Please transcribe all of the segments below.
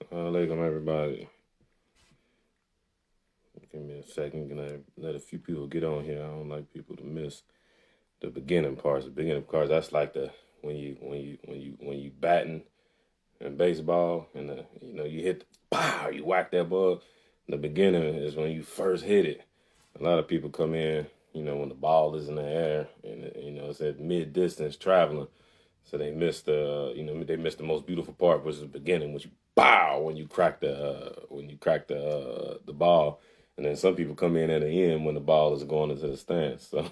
Alaikum, everybody. Give me a second. Can I let a few people get on here? I don't like people to miss the beginning parts. The beginning parts, that's like the when you batting in baseball and you hit the pow, you whack that ball. The beginning is when you first hit it. A lot of people come in, when the ball is in the air and it's at mid distance traveling. So they missed the most beautiful part, which is the beginning, which you bow when you crack the ball, and then some people come in at the end when the ball is going into the stands. So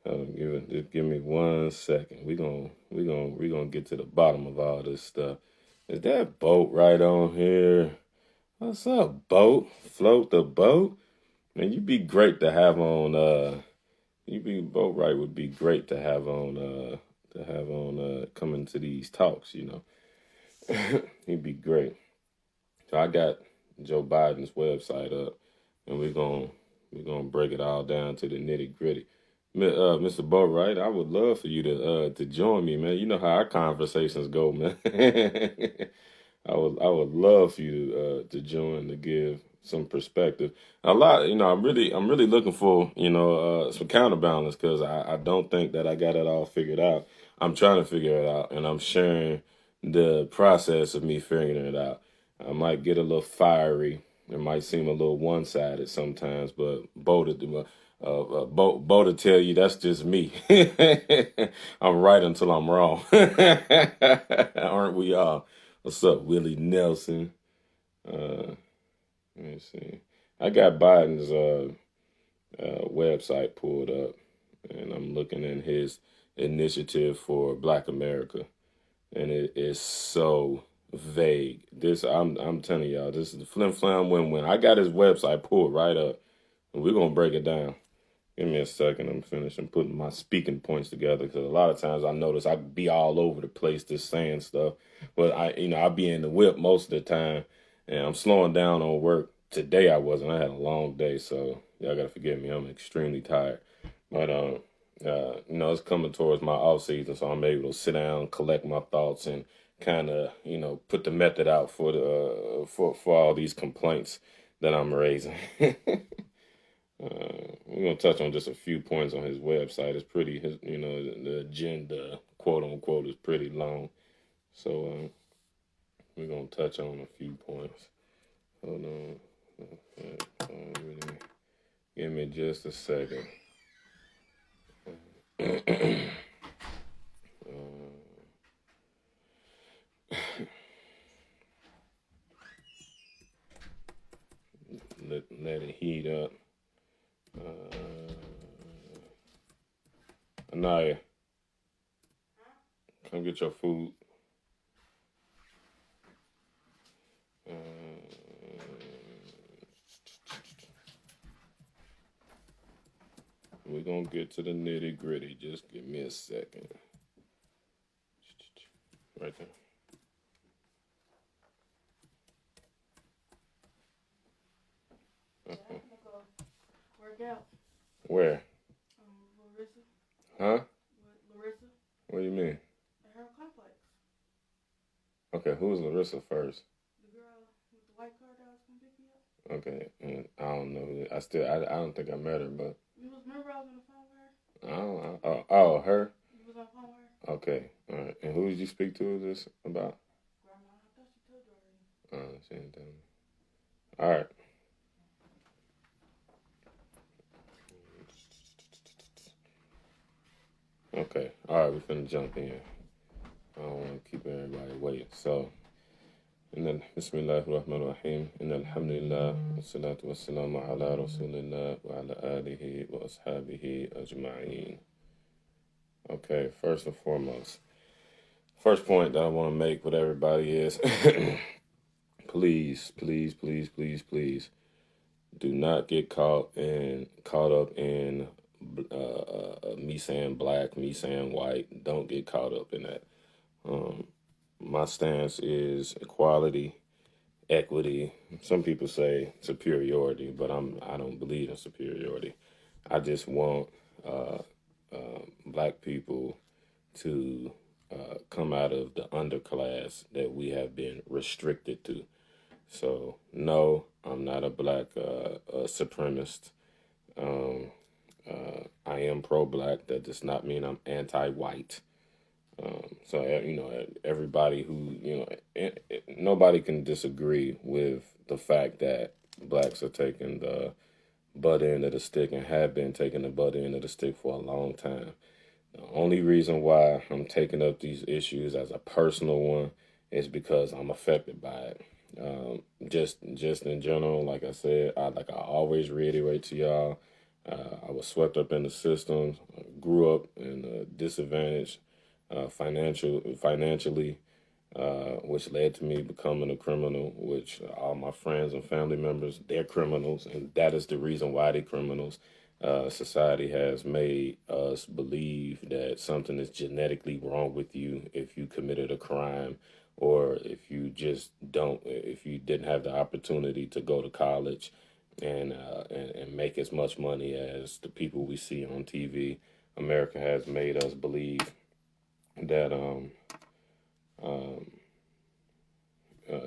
just give me 1 second. We gonna get to the bottom of all this stuff. Is that boat right on here? What's up, boat? Float the boat. Man, you'd be great to have on. You be boat right would be great to have on coming to these talks. He'd be great. So I got Joe Biden's website up and we're gonna break it all down to the nitty gritty. Mr. Boatwright, I would love for you to join me, man. You know how our conversations go, man. I would love for you to join to give some perspective. A lot, I'm really looking for some counterbalance because I don't think that I got it all figured out. I'm trying to figure it out, and I'm sharing the process of me figuring it out. I might get a little fiery. It might seem a little one-sided sometimes, but Bo to tell you that's just me. I'm right until I'm wrong. Aren't we all? What's up, Willie Nelson? Let me see. I got Biden's website pulled up, and I'm looking at his initiative for Black America, and it is so vague. I'm telling y'all, this is the flim flam win win. I got his website pulled right up, and we're gonna break it down. Give me a second. I'm finishing putting my speaking points together because a lot of times I notice I be all over the place just saying stuff, but I be in the whip most of the time, and I'm slowing down on work. Today I wasn't. I had a long day, so y'all gotta forgive me. I'm extremely tired, but it's coming towards my off season, so I'm able to sit down, collect my thoughts, and kind of put the method out for the for all these complaints that I'm raising. We're gonna touch on just a few points on his website. It's pretty, the agenda, quote unquote, is pretty long. So we're gonna touch on a few points. Hold on. Give me just a second. Let it heat up. Anaya, come get your food. Uh, we're gonna get to the nitty gritty. Just give me a second. Right there. Okay. Work out. Where? Larissa. Huh? Larissa. What do you mean? At her complex. Okay, who's Larissa first? The girl with the white car that was gonna pick me up. Okay, and I don't know. I don't think I met her, but Remember I was on the phone with her? I don't. Oh, her. You was on the phone with her? Okay, all right. And who did you speak to this about? Grandma. I thought she told you already. She didn't tell me. All right. Okay. All right. We're finna jump in. I don't want to keep everybody waiting. So, Bismillah ar-Rahman ar-Rahim. Alhamdulillah. Wassalatu wassalamu ala Rasulillah wa ala alihi wa ashabihi ajma'in. Okay. First and foremost. First point that I want to make with everybody is please, please, please, please, please do not get caught up in me saying black, me saying white. Don't get caught up in that. My stance is equality, equity. Some people say superiority, but I don't believe in superiority. I just want black people to come out of the underclass that we have been restricted to. So no, I'm not a black supremacist. Um, I am pro-black. That does not mean I'm anti-white. So everybody who nobody can disagree with the fact that blacks are taking the butt end of the stick and have been taking the butt end of the stick for a long time. The only reason why I'm taking up these issues as a personal one is because I'm affected by it. Just in general, like I said, I always reiterate to y'all, I was swept up in the system, grew up in a disadvantage, financially, which led to me becoming a criminal. Which all my friends and family members, they're criminals, and that is the reason why they're criminals. Society has made us believe that something is genetically wrong with you if you committed a crime, or if you didn't have the opportunity to go to college and make as much money as the people we see on TV. America has made us believe that um,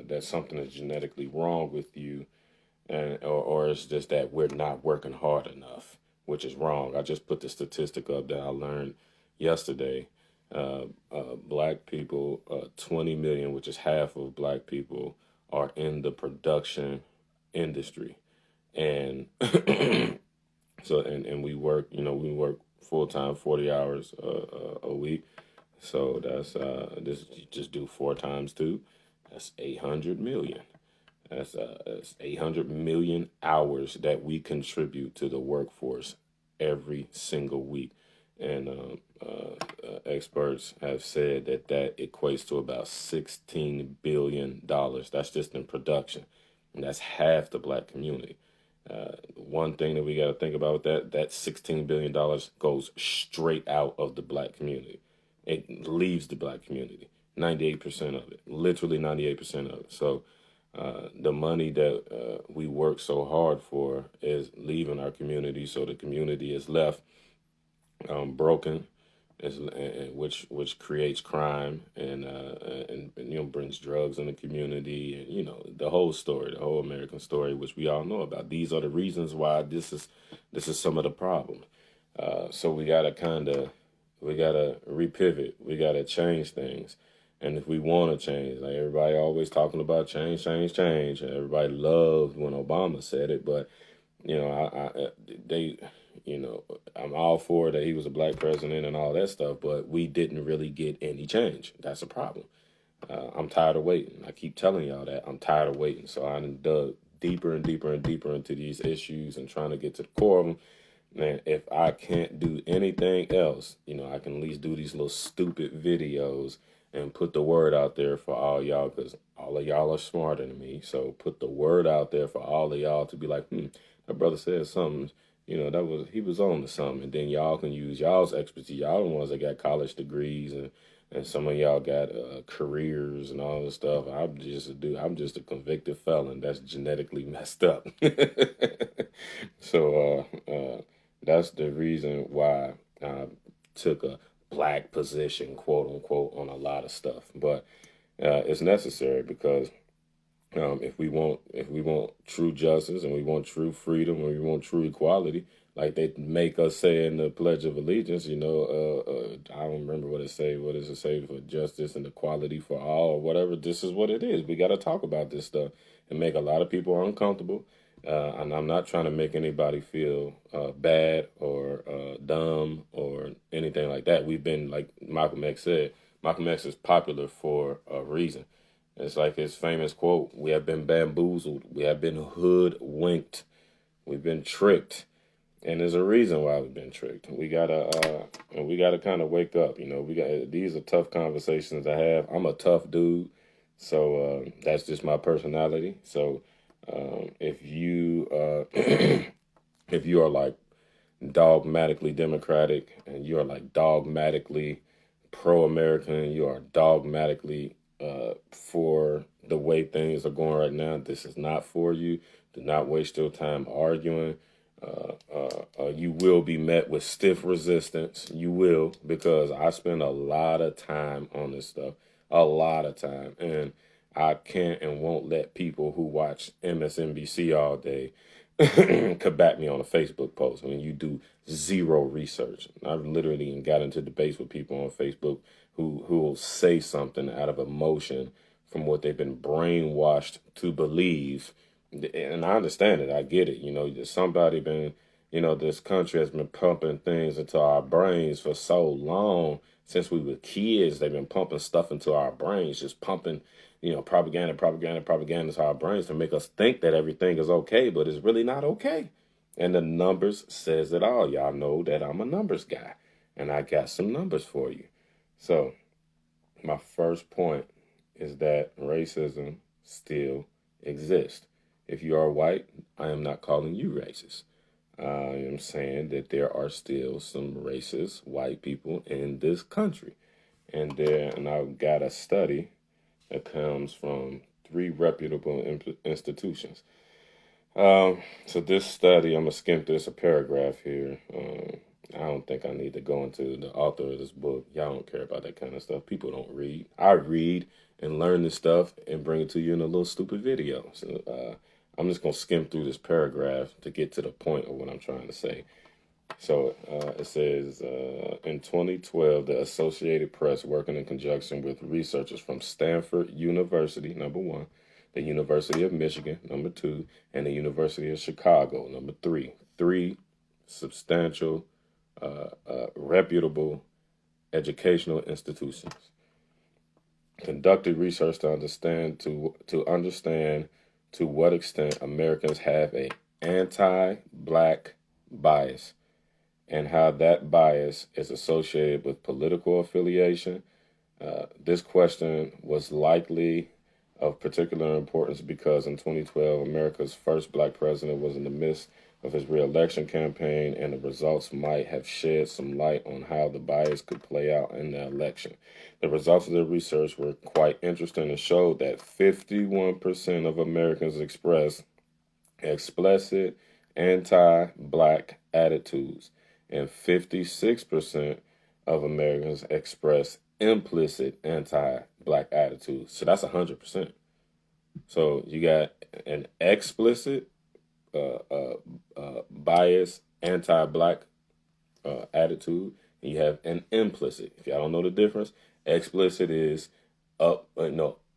that something is genetically wrong with you, or it's just that we're not working hard enough, which is wrong. I just put the statistic up that I learned yesterday. Black people, 20 million, which is half of black people, are in the production industry, and and we work, we work full time, 40 hours a week. So this, just do 4 times 2. That's 800 million. That's 800 million hours that we contribute to the workforce every single week. And experts have said that equates to about $16 billion. That's just in production. And that's half the black community. One thing that we got to think about that $16 billion goes straight out of the black community. It leaves the black community. 98% of it, literally 98% of it. So the money that we work so hard for is leaving our community. So the community is left broken, which creates crime and brings drugs in the community, and the whole story, the whole American story, which we all know about. These are the reasons why this is some of the problem. So we gotta repivot. We gotta change things. And if we want to change, like everybody always talking about change, change, change, and everybody loved when Obama said it, but they, I'm all for that he was a black president and all that stuff, but we didn't really get any change. That's a problem. I'm tired of waiting. I keep telling y'all that I'm tired of waiting. So I dug deeper and deeper and deeper into these issues and trying to get to the core of them. Man, if I can't do anything else, I can at least do these little stupid videos and put the word out there for all y'all, because all of y'all are smarter than me. So put the word out there for all of y'all to be like, that brother said something, he was on to something. And then y'all can use y'all's expertise. Y'all the ones that got college degrees, and some of y'all got careers and all this stuff. I'm just a convicted felon that's genetically messed up. So that's the reason why I took a black position, quote unquote, on a lot of stuff. But it's necessary because if we want true justice, and we want true freedom, and we want true equality, like they make us say in the Pledge of Allegiance, I don't remember what it say. What does it say? For justice and equality for all, or whatever. This is what it is. We got to talk about this stuff and make a lot of people uncomfortable. And I'm not trying to make anybody feel bad or dumb or anything like that. We've been, like Malcolm X said, Malcolm X is popular for a reason. It's like his famous quote: "We have been bamboozled. We have been hoodwinked. We've been tricked." And there's a reason why we've been tricked. We gotta kind of wake up. These are tough conversations to have. I'm a tough dude, so that's just my personality. So if you if you are like dogmatically Democratic, and you are like dogmatically pro-American, you are dogmatically for the way things are going right now, this is not for you. Do not waste your time arguing. You will be met with stiff resistance. You will, because I spend a lot of time on this stuff, a lot of time, and I can't and won't let people who watch MSNBC all day combat me on a Facebook post when you do zero research. I've literally got into debates with people on Facebook who will say something out of emotion from what they've been brainwashed to believe. And I understand it. I get it. Somebody been, this country has been pumping things into our brains for so long. Since we were kids, they've been pumping stuff into our brains, just pumping, propaganda into our brains to make us think that everything is okay, but it's really not okay. And the numbers says it all. Y'all know that I'm a numbers guy, and I got some numbers for you. So my first point is that racism still exists. If you are white, I am not calling you racist. I am saying that there are still some racist white people in this country. And I've got a study that comes from 3 reputable institutions. So this study, I'm going to skim this a paragraph here. I don't think I need to go into the author of this book. Y'all don't care about that kind of stuff. People don't read. I read and learn this stuff and bring it to you in a little stupid video. So I'm just going to skim through this paragraph to get to the point of what I'm trying to say. So it says, in 2012, the Associated Press, working in conjunction with researchers from Stanford University, number 1, the University of Michigan, number 2, and the University of Chicago, number 3. 3 substantial, reputable educational institutions conducted research to understand to what extent Americans have a anti-black bias and how that bias is associated with political affiliation. This question was likely of particular importance because in 2012, America's first black president was in the midst of his re-election campaign, and the results might have shed some light on how the bias could play out in the election. The results of the research were quite interesting and showed that 51% of Americans expressed explicit anti-black attitudes, and 56% of Americans express implicit anti-black attitudes. So that's 100%. So you got an explicit bias, anti-black attitude, and you have an implicit. If y'all don't know the difference, explicit is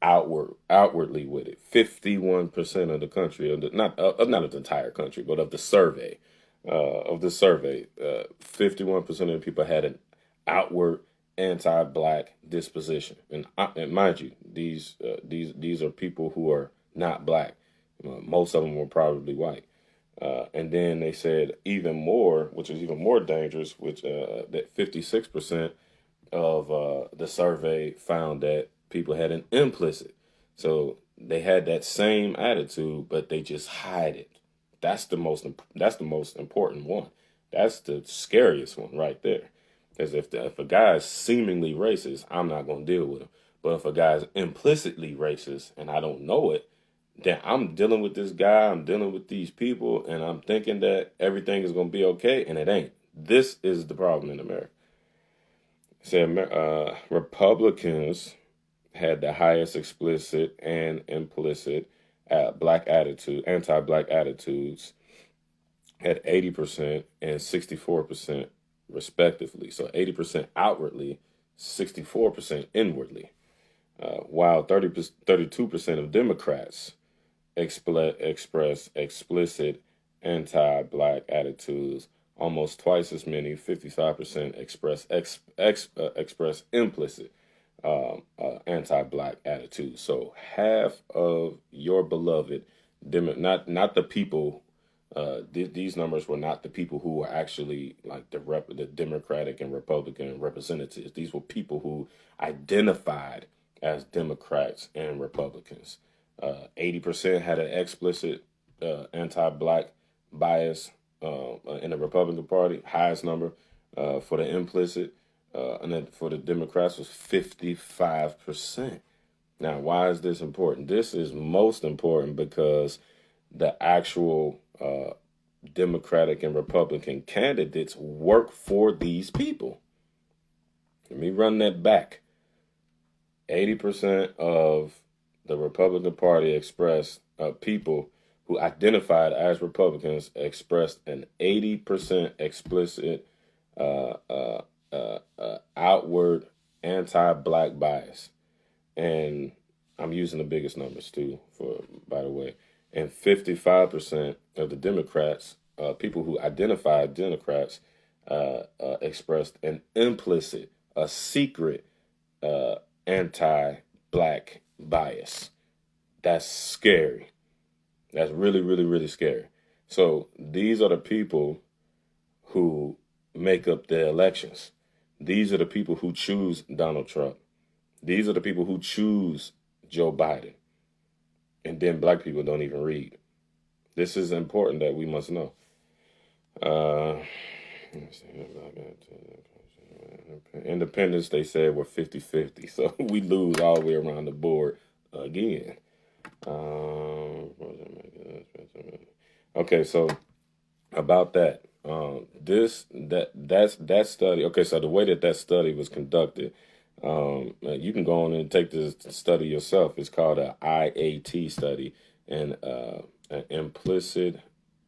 outwardly with it. 51% of the country, not of the entire country, but of the survey, 51% of the people had an outward anti-black disposition, and mind you, these are people who are not black. Most of them were probably white. And then they said even more, which is even more dangerous, which that 56% of the survey found that people had an implicit. So they had that same attitude, but they just hide it. That's the most important one. That's the scariest one right there. Because if a guy is seemingly racist, I'm not going to deal with him. But if a guy is implicitly racist and I don't know it, then I'm dealing with this guy, I'm dealing with these people, and I'm thinking that everything is going to be okay, and it ain't. This is the problem in America. Republicans had the highest explicit and implicit anti-black attitudes at 80% and 64% respectively. So 80% outwardly, 64% inwardly. While 32% of Democrats express explicit anti-black attitudes, almost twice as many, 55%, express implicit anti-black attitudes. So half of your beloved, not the people. These numbers were not the people who were actually like the Democratic and Republican representatives. These were people who identified as Democrats and Republicans. 80% had an explicit anti-black bias in the Republican Party. Highest number for the implicit, and then for the Democrats was 55%. Now, why is this important? This is most important because the actual Democratic and Republican candidates work for these people. Let me run that back. 80% of the Republican Party expressed people who identified as Republicans expressed an 80% explicit outward anti-black bias. And I'm using the biggest numbers too, by the way. And 55% of the Democrats, people who identified Democrats, expressed an implicit, a secret anti-black bias. That's scary. That's really, really, really scary. So these are the people who make up the elections. These are the people who choose Donald Trump. These are the people who choose Joe Biden. And then black people don't even read. This is important that we must know. Independents, they said, were 50-50. So we lose all the way around the board again. Okay, so about that. That study. Okay, so the way that study was conducted, you can go on and take this study yourself. It's called an IAT study, and an implicit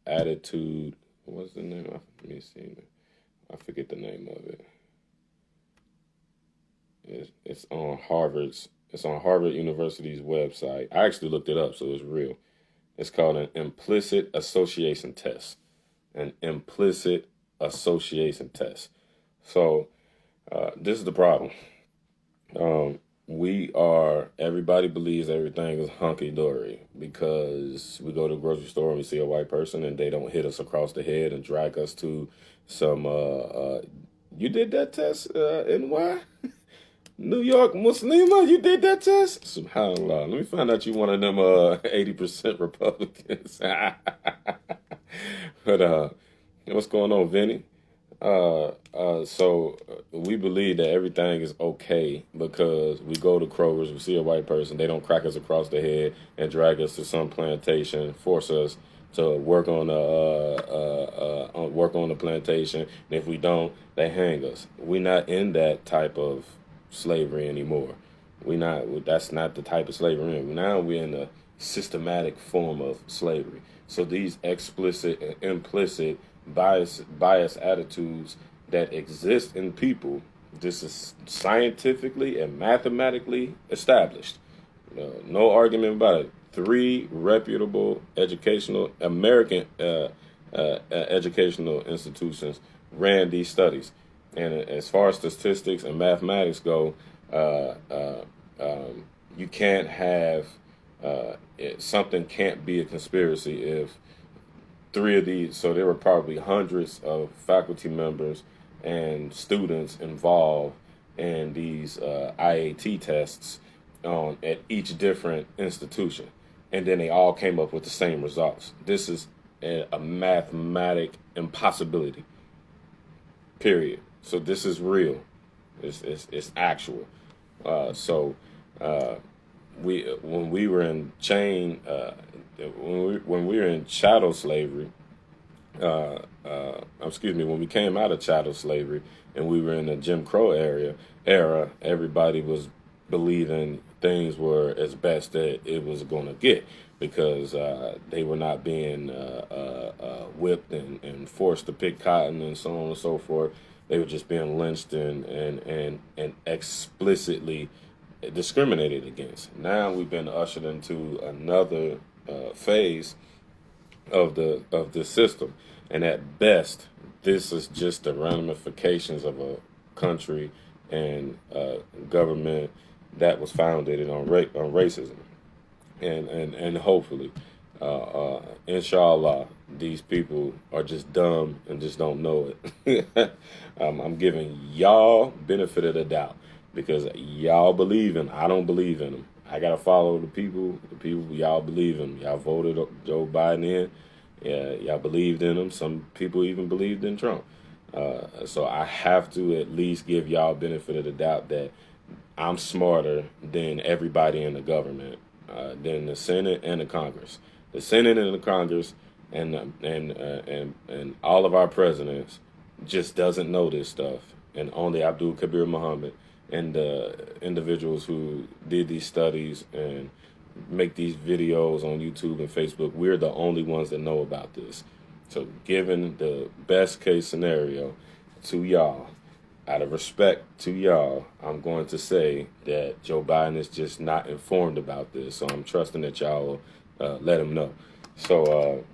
attitude. What's the name? Let me see. I forget the name of it. It's on Harvard's. It's on Harvard University's website. I actually looked it up, so it's real. It's called an implicit association test. An implicit association test. So this is the problem. Everybody believes everything is hunky-dory because we go to the grocery store and we see a white person and they don't hit us across the head and drag us to some, you did that test, NY? New York Muslima, you did that test? SubhanAllah. Let me find out you one of them 80% Republicans. But what's going on, Vinny? So we believe that everything is okay because we go to Kroger's, we see a white person, they don't crack us across the head and drag us to some plantation, force us to work on the plantation. And if we don't, they hang us. We're not in that type of slavery anymore. That's not the type of slavery. Now we're in a systematic form of slavery. So these explicit and implicit bias attitudes that exist in people, this is scientifically and mathematically established. No argument about it. 3 reputable American educational institutions ran these studies. And as far as statistics and mathematics go, you can't have something can't be a conspiracy if 3 of these. So there were probably hundreds of faculty members and students involved in these IAT tests at each different institution, and then they all came up with the same results. This is a mathematic impossibility. Period. So this is real. It's actual. When we were in when we were in chattel slavery, when we came out of chattel slavery and we were in the Jim Crow era, everybody was believing things were as best that it was going to get because they were not being whipped and forced to pick cotton and so on and so forth. They were just being lynched and explicitly discriminated against. Now we've been ushered into another phase of the system, and at best, this is just the ramifications of a country and government that was founded on racism, and hopefully, inshallah, these people are just dumb and just don't know it. I'm giving y'all benefit of the doubt because y'all believe in. I don't believe in them. I gotta follow the people y'all believe in. Y'all voted Joe Biden in. Yeah, y'all believed in him. Some people even believed in Trump. So I have to at least give y'all benefit of the doubt that I'm smarter than everybody in the government, than the Senate and the Congress. The Senate and the Congress and all of our presidents just doesn't know this stuff, and only Abdul Kabir Muhammad and the individuals who did these studies and make these videos on YouTube and Facebook, we're the only ones that know about this. So, given the best case scenario to y'all, out of respect to y'all, I'm going to say that Joe Biden is just not informed about this. So I'm trusting that y'all let him know. So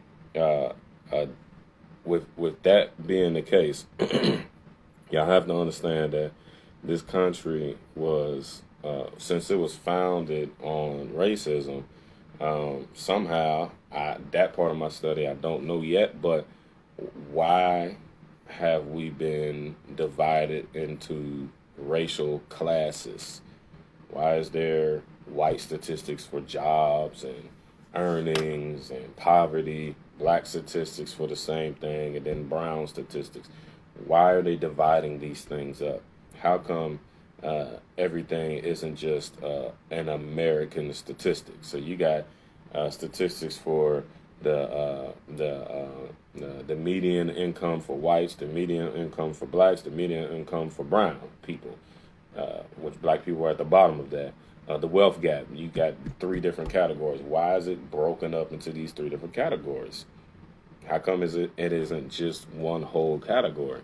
with that being the case, y'all have to understand that this country was, since it was founded on racism, somehow, that part of my study I don't know yet, but why have we been divided into racial classes? Why is there white statistics for jobs and earnings and poverty, black statistics for the same thing, and then brown statistics? Why are they dividing these things up? How come everything isn't just an American statistic? So you got statistics for the median income for whites, the median income for blacks, the median income for brown people, which black people are at the bottom of that. The wealth gap, you got 3 different categories. Why is it broken up into these 3 different categories? How come it isn't just one whole category?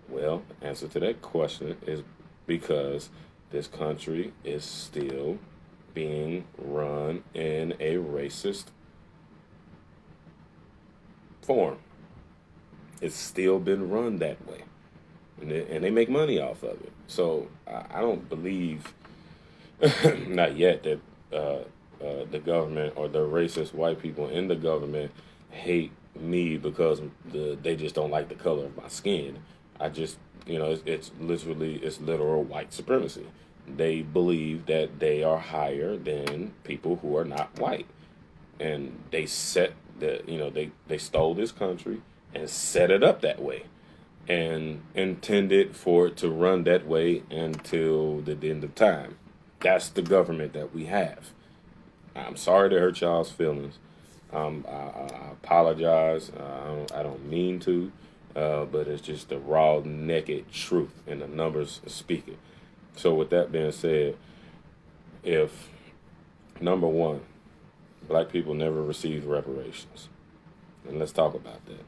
Well, the answer to that question is because this country is still being run in a racist form. It's still been run that way, and they make money off of it. So I don't believe, not yet, that the government or the racist white people in the government hate me because they just don't like the color of my skin. I just, it's literal white supremacy. They believe that they are higher than people who are not white, and they they stole this country and set it up that way and intended for it to run that way until the end of time. That's the government that we have. I'm sorry to hurt y'all's feelings. I apologize. I don't mean to, but it's just the raw, naked truth, and the numbers speaking. So with that being said, if, number one, black people never received reparations, and let's talk about that.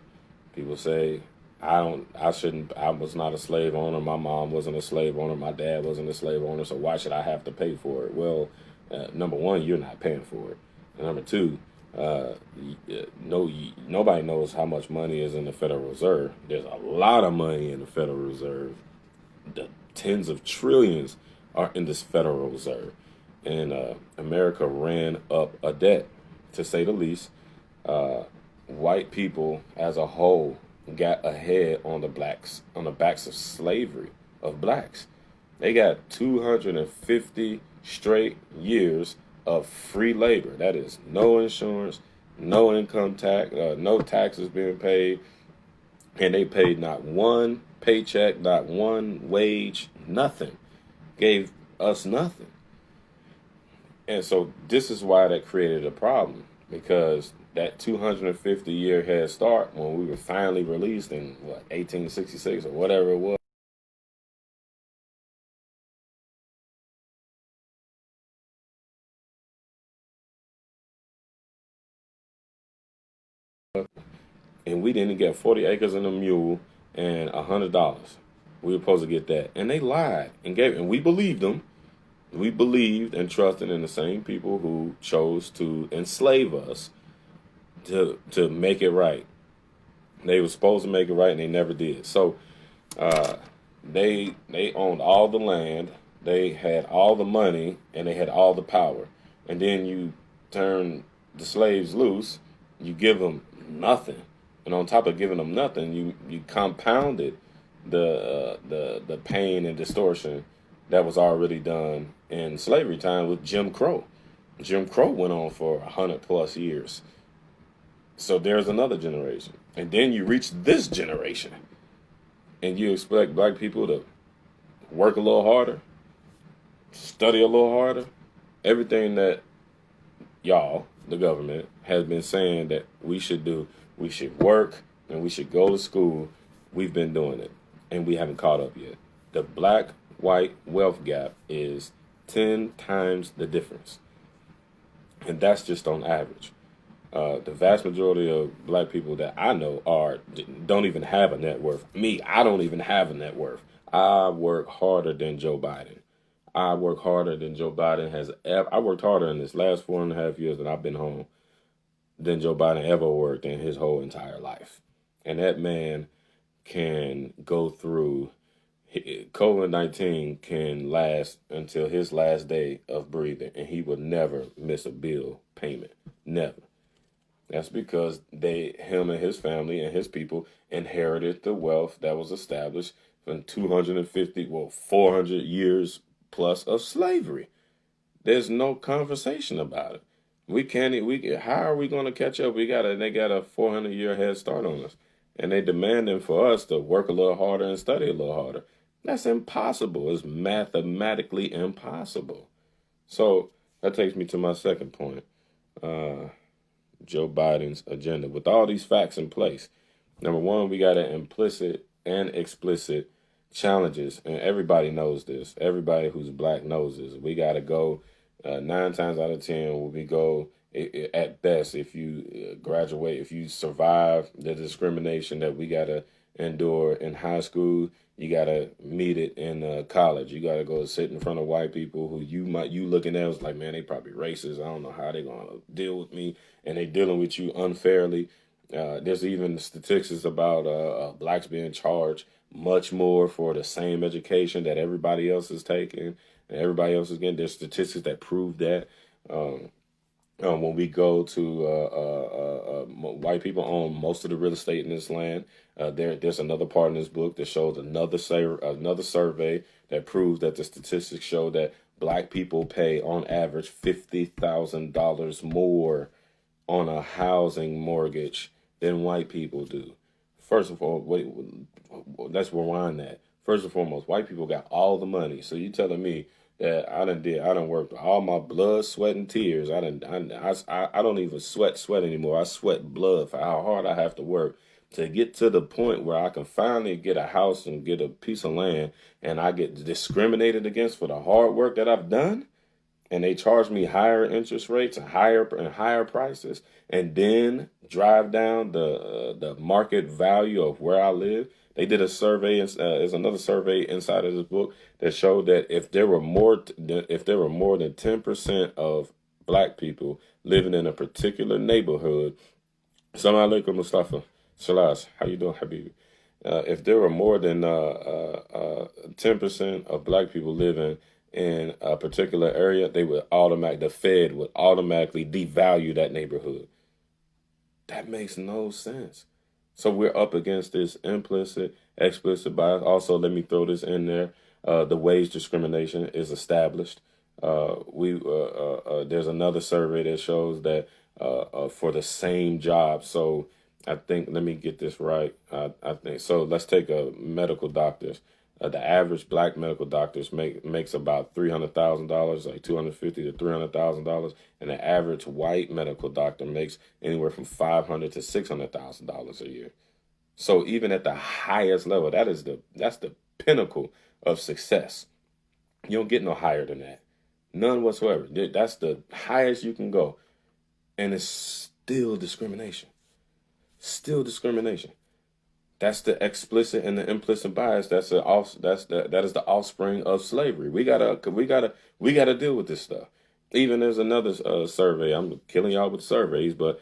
People say, I was not a slave owner, my mom wasn't a slave owner, my dad wasn't a slave owner, so why should I have to pay for it? Well, number one, you're not paying for it. And number two, nobody knows how much money is in the Federal Reserve. There's a lot of money in the Federal Reserve. The tens of trillions are in this Federal Reserve. And America ran up a debt, to say the least. White people as a whole got ahead on the backs of slavery of blacks. They got 250 straight years of free labor. That is no insurance, no income tax, no taxes being paid, and they paid not one paycheck, not one wage, nothing. Gave us nothing. And so this is why that created a problem, because that 250-year head start, when we were finally released in 1866 or whatever it was, and we didn't get 40 acres and a mule and $100. We were supposed to get that, and they lied and gave it, and we believed them. We believed and trusted in the same people who chose to enslave us to make it right. They were supposed to make it right, and they never did. So they owned all the land, they had all the money, and they had all the power. And then you turn the slaves loose, you give them nothing, and on top of giving them nothing, you compounded the pain and distortion that was already done in slavery time with Jim Crow. Jim Crow went on for 100+ years. So there's another generation. And then you reach this generation, and you expect black people to work a little harder, study a little harder. Everything that y'all, the government, has been saying that we should do, We should work and we should go to school. We've been doing it and we haven't caught up yet. The black white wealth gap is 10 times the difference. And that's just on average. The vast majority of black people that I know don't even have a net worth. Me, I don't even have a net worth. I work harder than Joe Biden. I work harder than Joe Biden has ever. I worked harder in this last 4.5 years that I've been home than Joe Biden ever worked in his whole entire life. And that man can go through COVID-19 can last until his last day of breathing, and he would never miss a bill payment. Never. That's because him and his family and his people inherited the wealth that was established from 400 years plus of slavery. There's no conversation about it. How are we going to catch up? They got a 400-year head start on us. And they demanding for us to work a little harder and study a little harder. That's impossible. It's mathematically impossible. So that takes me to my second point. Joe Biden's agenda. With all these facts in place, number one, we got an implicit and explicit challenges, and everybody knows this. Everybody who's black knows this. We got to go 9 times out of 10. We go at best if you graduate, if you survive the discrimination that we got to endure in high school. You got to meet it in college. You got to go sit in front of white people who you looking at was like, man, they probably racist. I don't know how they going to deal with me. And they dealing with you unfairly. There's even statistics about blacks being charged much more for the same education that everybody else is taking and everybody else is getting. There's statistics that prove that. When we go to white people own most of the real estate in this land. There's another part in this book that shows another survey that proves that the statistics show that black people pay on average $50,000 more on a housing mortgage than white people do. First of all, let's rewind that. First and foremost, white people got all the money. So you telling me that I done worked all my blood, sweat, and tears. I don't even sweat anymore. I sweat blood for how hard I have to work to get to the point where I can finally get a house and get a piece of land, and I get discriminated against for the hard work that I've done, and they charge me higher interest rates and higher prices, and then drive down the market value of where I live. They did a survey. There's another survey inside of this book that showed that if there were more than 10% of black people living in a particular neighborhood, Assalamu alaikum, Mustafa. Shalas, how you doing, Habibi? If there were more than 10% of black people living in a particular area, the Fed would automatically devalue that neighborhood. That makes no sense. So we're up against this implicit, explicit bias. Also, let me throw this in there. The wage discrimination is established. There's another survey that shows that for the same job. So I think, let me get this right. I think so. Let's take medical doctors. The average black medical doctors makes about $300,000, like $250,000 to $300,000, and the average white medical doctor makes anywhere from $500,000 to $600,000 a year. So even at the highest level, that's the pinnacle of success. You don't get no higher than that, none whatsoever. That's the highest you can go, and it's still discrimination. Still discrimination. That's the explicit and the implicit bias. That is the offspring of slavery. We gotta deal with this stuff. Even there's another survey. I'm killing y'all with surveys, but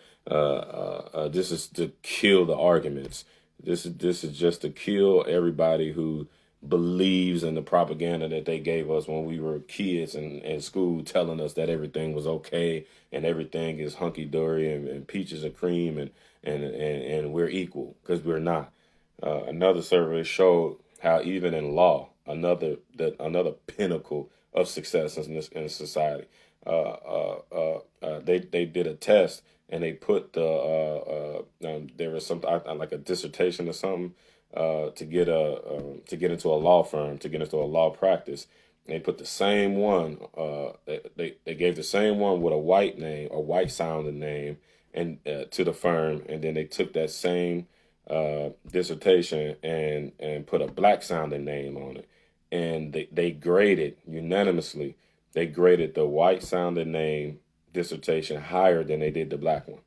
this is to kill the arguments. This is just to kill everybody who believes in the propaganda that they gave us when we were kids and in school, telling us that everything was okay and everything is hunky dory and peaches and cream and we're equal, because we're not. Another survey showed how even in law, another pinnacle of success in society, they did a test and they put there was something like a dissertation or something to get into a law firm, to get into a law practice. They put the same one. They gave the same one with a white name, a white sounding name, and to the firm, and then they took that same dissertation and put a black sounding name on it, and they graded unanimously. They graded the white sounding name dissertation higher than they did the black one,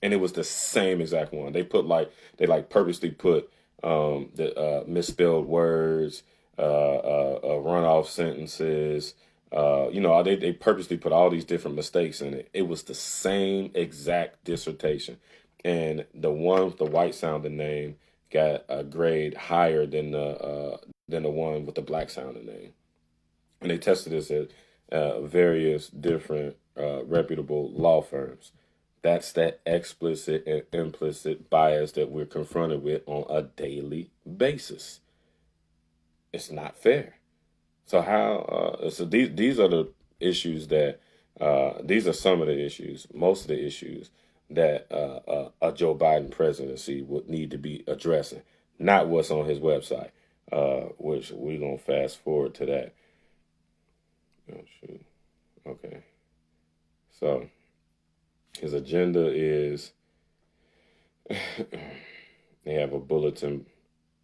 and it was the same exact one. They purposely put the misspelled words, runoff sentences. They purposely put all these different mistakes in it. It was the same exact dissertation, and the one with the white sounding name got a grade higher than the one with the black sounding name. And they tested this at various different reputable law firms. That's that explicit and implicit bias that we're confronted with on a daily basis. It's not fair. So these are the issues that these are some of the issues, most of the issues that a Joe Biden presidency would need to be addressing, not what's on his website, which we're gonna fast forward to that. Oh shoot. Okay. So his agenda is they have a bulletin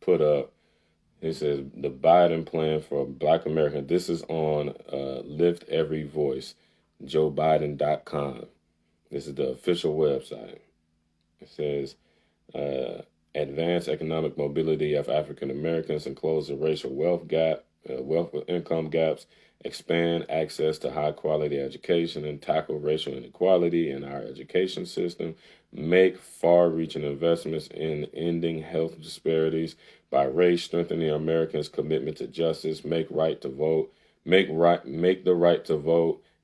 put up. It says the Biden plan for Black America. This is on Lift Every Voice, JoeBiden.com. This is the official website. It says advance economic mobility of African Americans and close the racial wealth income gaps, expand access to high quality education and tackle racial inequality in our education system, make far reaching investments in ending health disparities by race, strengthening Americans' commitment to justice, make the right to vote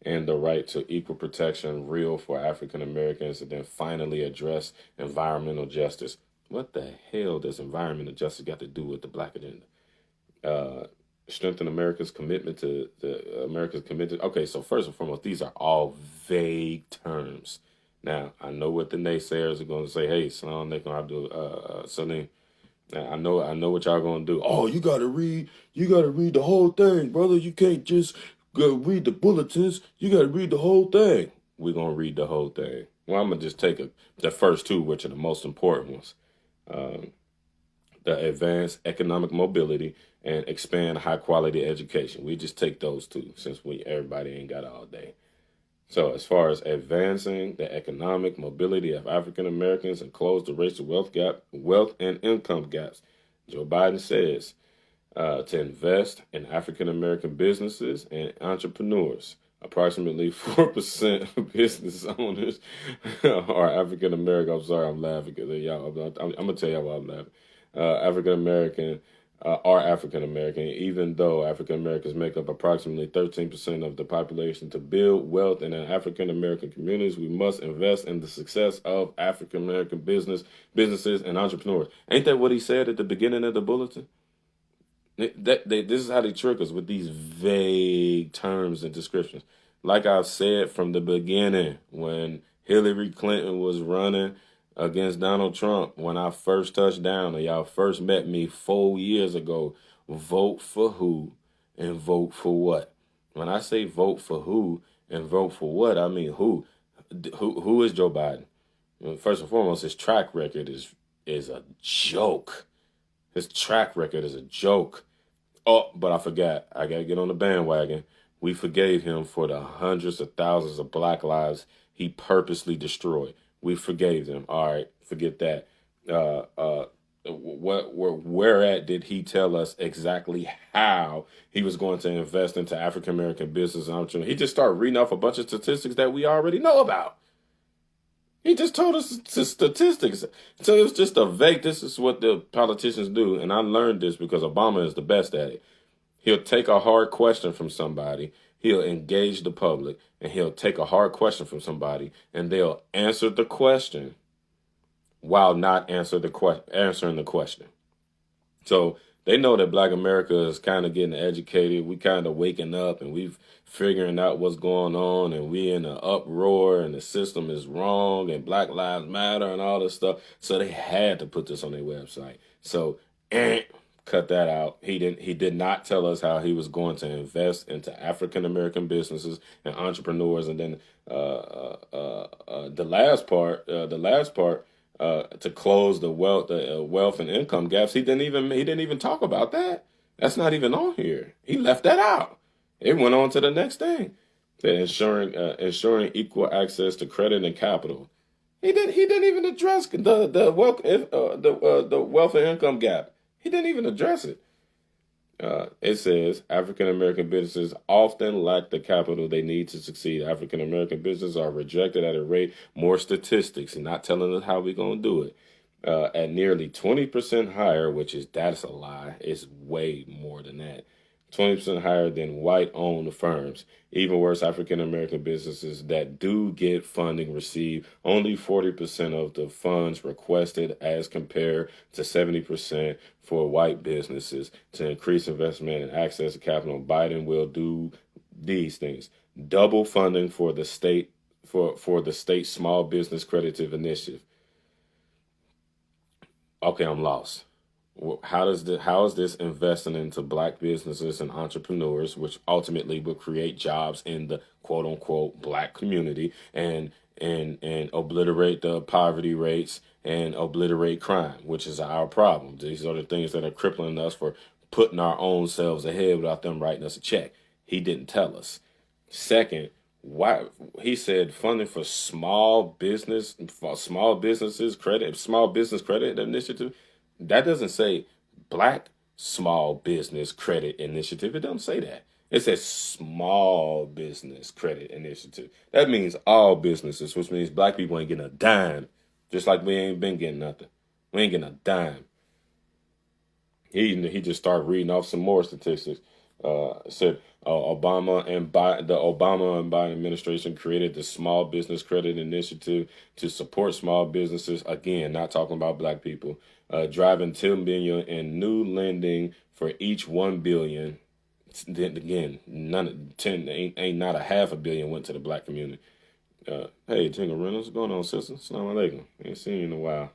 and the right to equal protection real for African Americans, and then finally address environmental justice. What the hell does environmental justice got to do with the Black agenda? Strengthen America's commitment to America's commitment. Okay, so first and foremost, these are all vague terms. Now, I know what the naysayers are going to say. Hey, Salam Alaikum Abdul Salim. Now, I know what y'all going to do. Oh, you got to read the whole thing, brother. You can't just go read the bulletins. You got to read the whole thing. We're going to read the whole thing. Well, I'm going to just take the first two, which are the most important ones. The advance economic mobility and expand high quality education. We just take those two since everybody ain't got all day. So as far as advancing the economic mobility of African Americans and close the racial wealth and income gaps, Joe Biden says to invest in African American businesses and entrepreneurs. Approximately 4% of business owners are African American. I'm sorry, I'm laughing because y'all. I'm gonna tell y'all why I'm laughing. African American are African American, even though African Americans make up approximately 13% of the population. To build wealth in African American communities, we must invest in the success of African American businesses and entrepreneurs. Ain't that what he said at the beginning of the bulletin? This is how they trick us with these vague terms and descriptions. Like I've said from the beginning, when Hillary Clinton was running against Donald Trump, when I first touched down and y'all first met me 4 years ago, vote for who and vote for what? When I say vote for who and vote for what, I mean who. Who is Joe Biden? First and foremost, his track record is a joke. His track record is a joke. Oh, but I forgot. I got to get on the bandwagon. We forgave him for the hundreds of thousands of Black lives he purposely destroyed. We forgave them. All right, forget that. Where at did he tell us exactly how he was going to invest into African American business and opportunity? He just started reading off a bunch of statistics that we already know about. He just told us statistics. So it was just a vague, this is what the politicians do. And I learned this because Obama is the best at it. He'll take a hard question from somebody, he'll engage the public, and he'll take a hard question from somebody, and they'll answer the question while not answering the question. So they know that Black America is kind of getting educated. We kind of waking up and we've figuring out what's going on, and we in an uproar and the system is wrong and Black Lives Matter and all this stuff. So they had to put this on their website. So cut that out. He did not tell us how he was going to invest into African American businesses and entrepreneurs. And then the last part, to close the wealth and income gaps. He didn't even talk about that. That's not even on here. He left that out. It went on to the next thing. The ensuring equal access to credit and capital. He didn't even address the wealth and income gap. He didn't even address it. It says African American businesses often lack the capital they need to succeed. African American businesses are rejected at a rate, more statistics, not telling us how we're going to do it, at nearly 20% higher, that's a lie. It's way more than that. 20% higher than white-owned firms. Even worse, African American businesses that do get funding receive only 40% of the funds requested, as compared to 70% for white businesses. To increase investment and access to capital, Biden will do these things: double funding for the state for the state small business credit initiative. Okay, I'm lost. How is this investing into black businesses and entrepreneurs, which ultimately will create jobs in the quote unquote black community and obliterate the poverty rates and obliterate crime, which is our problem. These are the things that are crippling us for putting our own selves ahead without them writing us a check. He didn't tell us. Second, why he said funding for small business credit initiative. That doesn't say Black Small Business Credit Initiative. It doesn't say that. It says Small Business Credit Initiative. That means all businesses, which means black people ain't getting a dime, just like we ain't been getting nothing. We ain't getting a dime. He just started reading off some more statistics. Said the Obama and Biden administration created the Small Business Credit Initiative to support small businesses. Again, not talking about black people. Driving $10 billion in new lending for each $1 billion. Then again, ain't not a $500 million went to the black community. Hey, Tingle Reynolds, what's going on, sister? Assalamu alaikum. Ain't seen you in a while.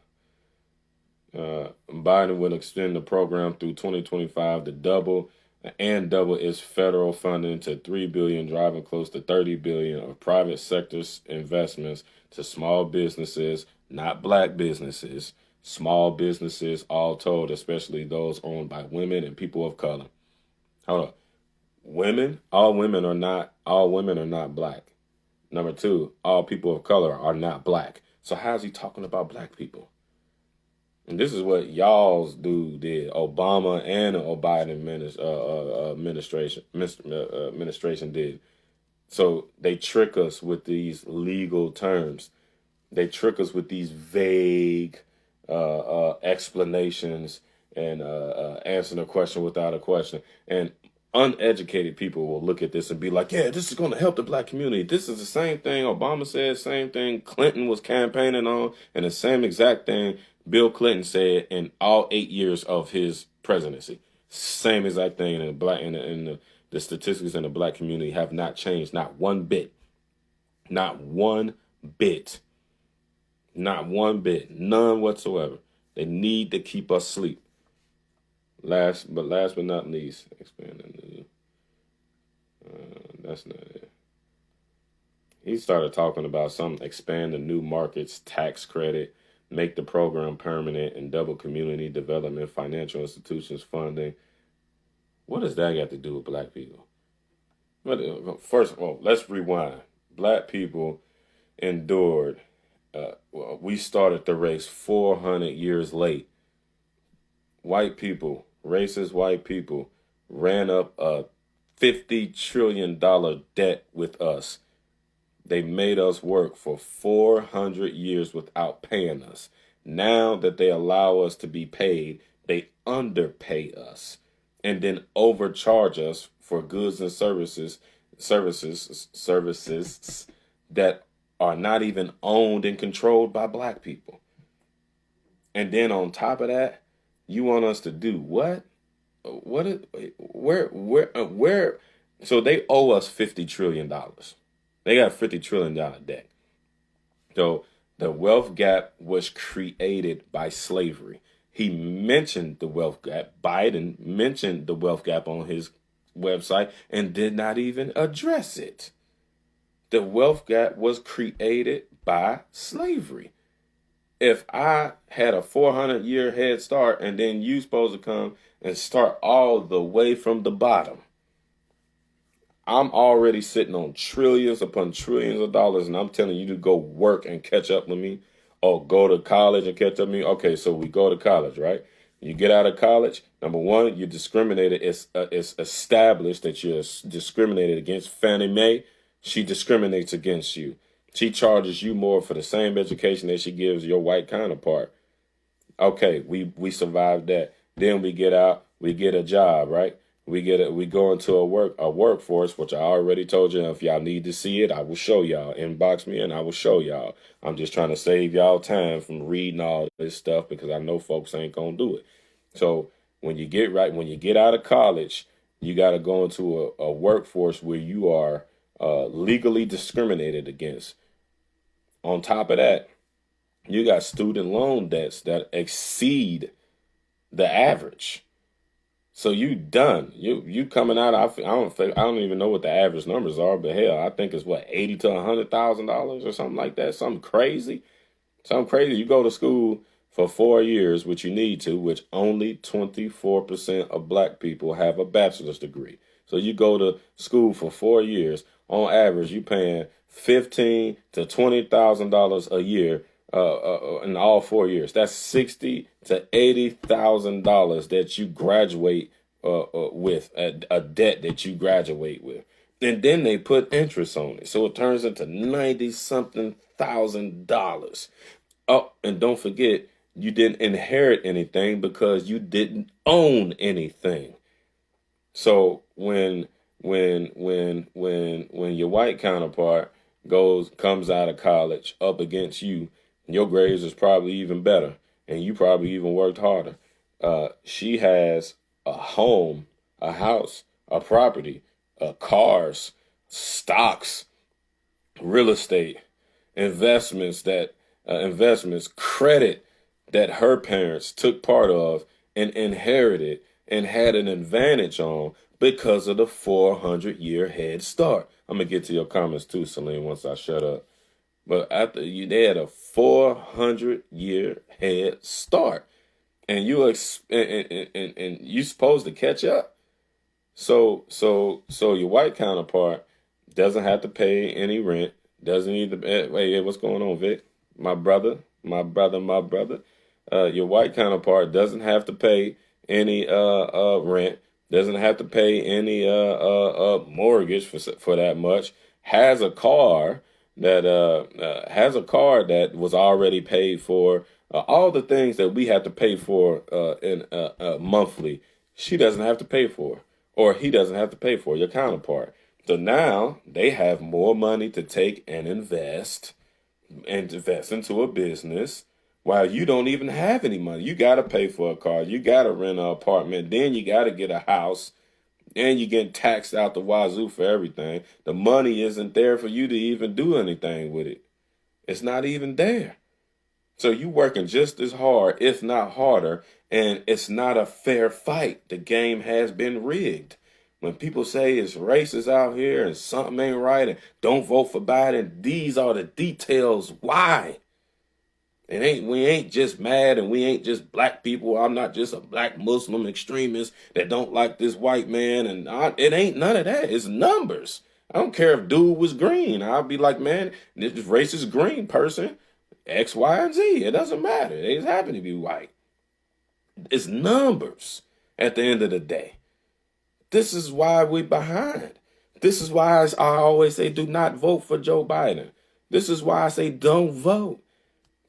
Biden will extend the program through 2025 to double its federal funding to $3 billion, driving close to $30 billion of private sector investments to small businesses, not black businesses. Small businesses, all told, especially those owned by women and people of color. Hold up. All women are not black. Number two, all people of color are not black. So how's he talking about black people? And this is what y'all's dude did. Obama and the Biden administration did. So they trick us with these legal terms. They trick us with these vague explanations and answering a question without a question. And uneducated people will look at this and be like, yeah, this is going to help the black community. This is the same thing Obama said, same thing Clinton was campaigning on, and the same exact thing Bill Clinton said in all 8 years of his presidency. Same exact thing. And the statistics in the black community have not changed, not one bit. Not one bit. Not one bit. None whatsoever. They need to keep us asleep. Last but not least, expanding. That's not it. He started talking about expand the new markets tax credit, make the program permanent, and double community development financial institutions funding. What does that got to do with black people? First of all, let's rewind. Black people endured. We started the race 400 years late. White people, racist white people, ran up a $50 trillion debt with us. They made us work for 400 years without paying us. Now that they allow us to be paid, they underpay us and then overcharge us for goods and services that are not even owned and controlled by black people. And then on top of that, you want us to do what? Where? So they owe us $50 trillion. They got $50 trillion debt. So the wealth gap was created by slavery. He mentioned the wealth gap. Biden mentioned the wealth gap on his website and did not even address it. The wealth gap was created by slavery. If I had a 400-year head start and then you supposed to come and start all the way from the bottom, I'm already sitting on trillions upon trillions of dollars, and I'm telling you to go work and catch up with me, or go to college and catch up with me. Okay, so we go to college, right? You get out of college. Number one, you're discriminated. It's established that you're discriminated against. Fannie Mae, she discriminates against you. She charges you more for the same education that she gives your white counterpart. Okay, we survived that. Then we get out, we get a job, right? We go into a workforce, which I already told you. If y'all need to see it, I will show y'all. Inbox me and I will show y'all. I'm just trying to save y'all time from reading all this stuff because I know folks ain't gonna do it. So when you get out of college, you got to go into a workforce where you are legally discriminated against. On top of that, you got student loan debts that exceed the average. So you done. You coming out. I don't even know what the average numbers are, but hell, I think it's what, $80,000 to $100,000 or something like that. Something crazy. Something crazy. You go to school for 4 years, which you need to, which only 24% of black people have a bachelor's degree. So you go to school for 4 years. On average, you paying $15,000 to $20,000 a year in all 4 years. That's $60,000 to $80,000 that you graduate with, a debt that you graduate with. And then they put interest on it. So it turns into 90 something thousand dollars. Oh, and don't forget, you didn't inherit anything because you didn't own anything. So when your white counterpart comes out of college up against you, your grades is probably even better, and you probably even worked harder. She has a home, a house, a property, cars, stocks, real estate, investments, credit that her parents took part of and inherited and had an advantage on because of the 400-year head start. I'm going to get to your comments too, Celine, once I shut up. But they had a 400-year head start, and you supposed to catch up. So your white counterpart doesn't have to pay any rent. Doesn't need to. Wait, what's going on, Vic? My brother. Your white counterpart doesn't have to pay any rent. Doesn't have to pay any mortgage for that much. Has a car that was already paid for. All the things that we have to pay for in monthly, she doesn't have to pay for, or he doesn't have to pay for, your counterpart. So now they have more money to take and invest into a business while you don't even have any money. You got to pay for a car. You got to rent an apartment. Then you got to get a house. And you get taxed out the wazoo for everything. The money isn't there for you to even do anything with it. It's not even there. So you working just as hard, if not harder, and it's not a fair fight. The game has been rigged. When people say it's racist out here and something ain't right and don't vote for Biden, these are the details why. We ain't just mad, and we ain't just black people. I'm not just a black Muslim extremist that don't like this white man. And it ain't none of that. It's numbers. I don't care if dude was green. I'll be like, man, this racist green person, X, Y, and Z. It doesn't matter. They just happen to be white. It's numbers at the end of the day. This is why we're behind. This is why I always say do not vote for Joe Biden. This is why I say don't vote.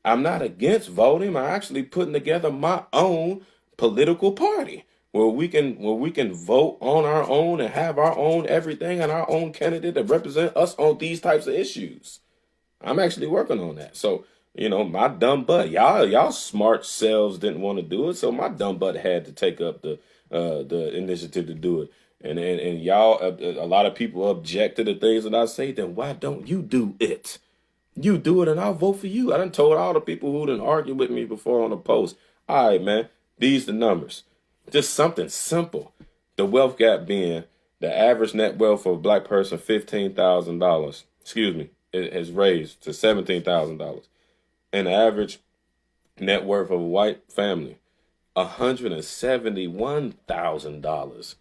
I'm not against voting. I'm actually putting together my own political party where we can vote on our own and have our own everything and our own candidate to represent us on these types of issues. I'm actually working on that. So, my dumb butt, y'all smart selves didn't want to do it. So my dumb butt had to take up the initiative to do it. And y'all, a lot of people object to the things that I say. Then why don't you do it? You do it and I'll vote for you. I done told all the people who didn't argue with me before on the post, All right, man. These the numbers. Just something simple. The wealth gap being the average net wealth of a black person, $15,000. Excuse me. It has raised to $17,000. And the average net worth of a white family, $171,000.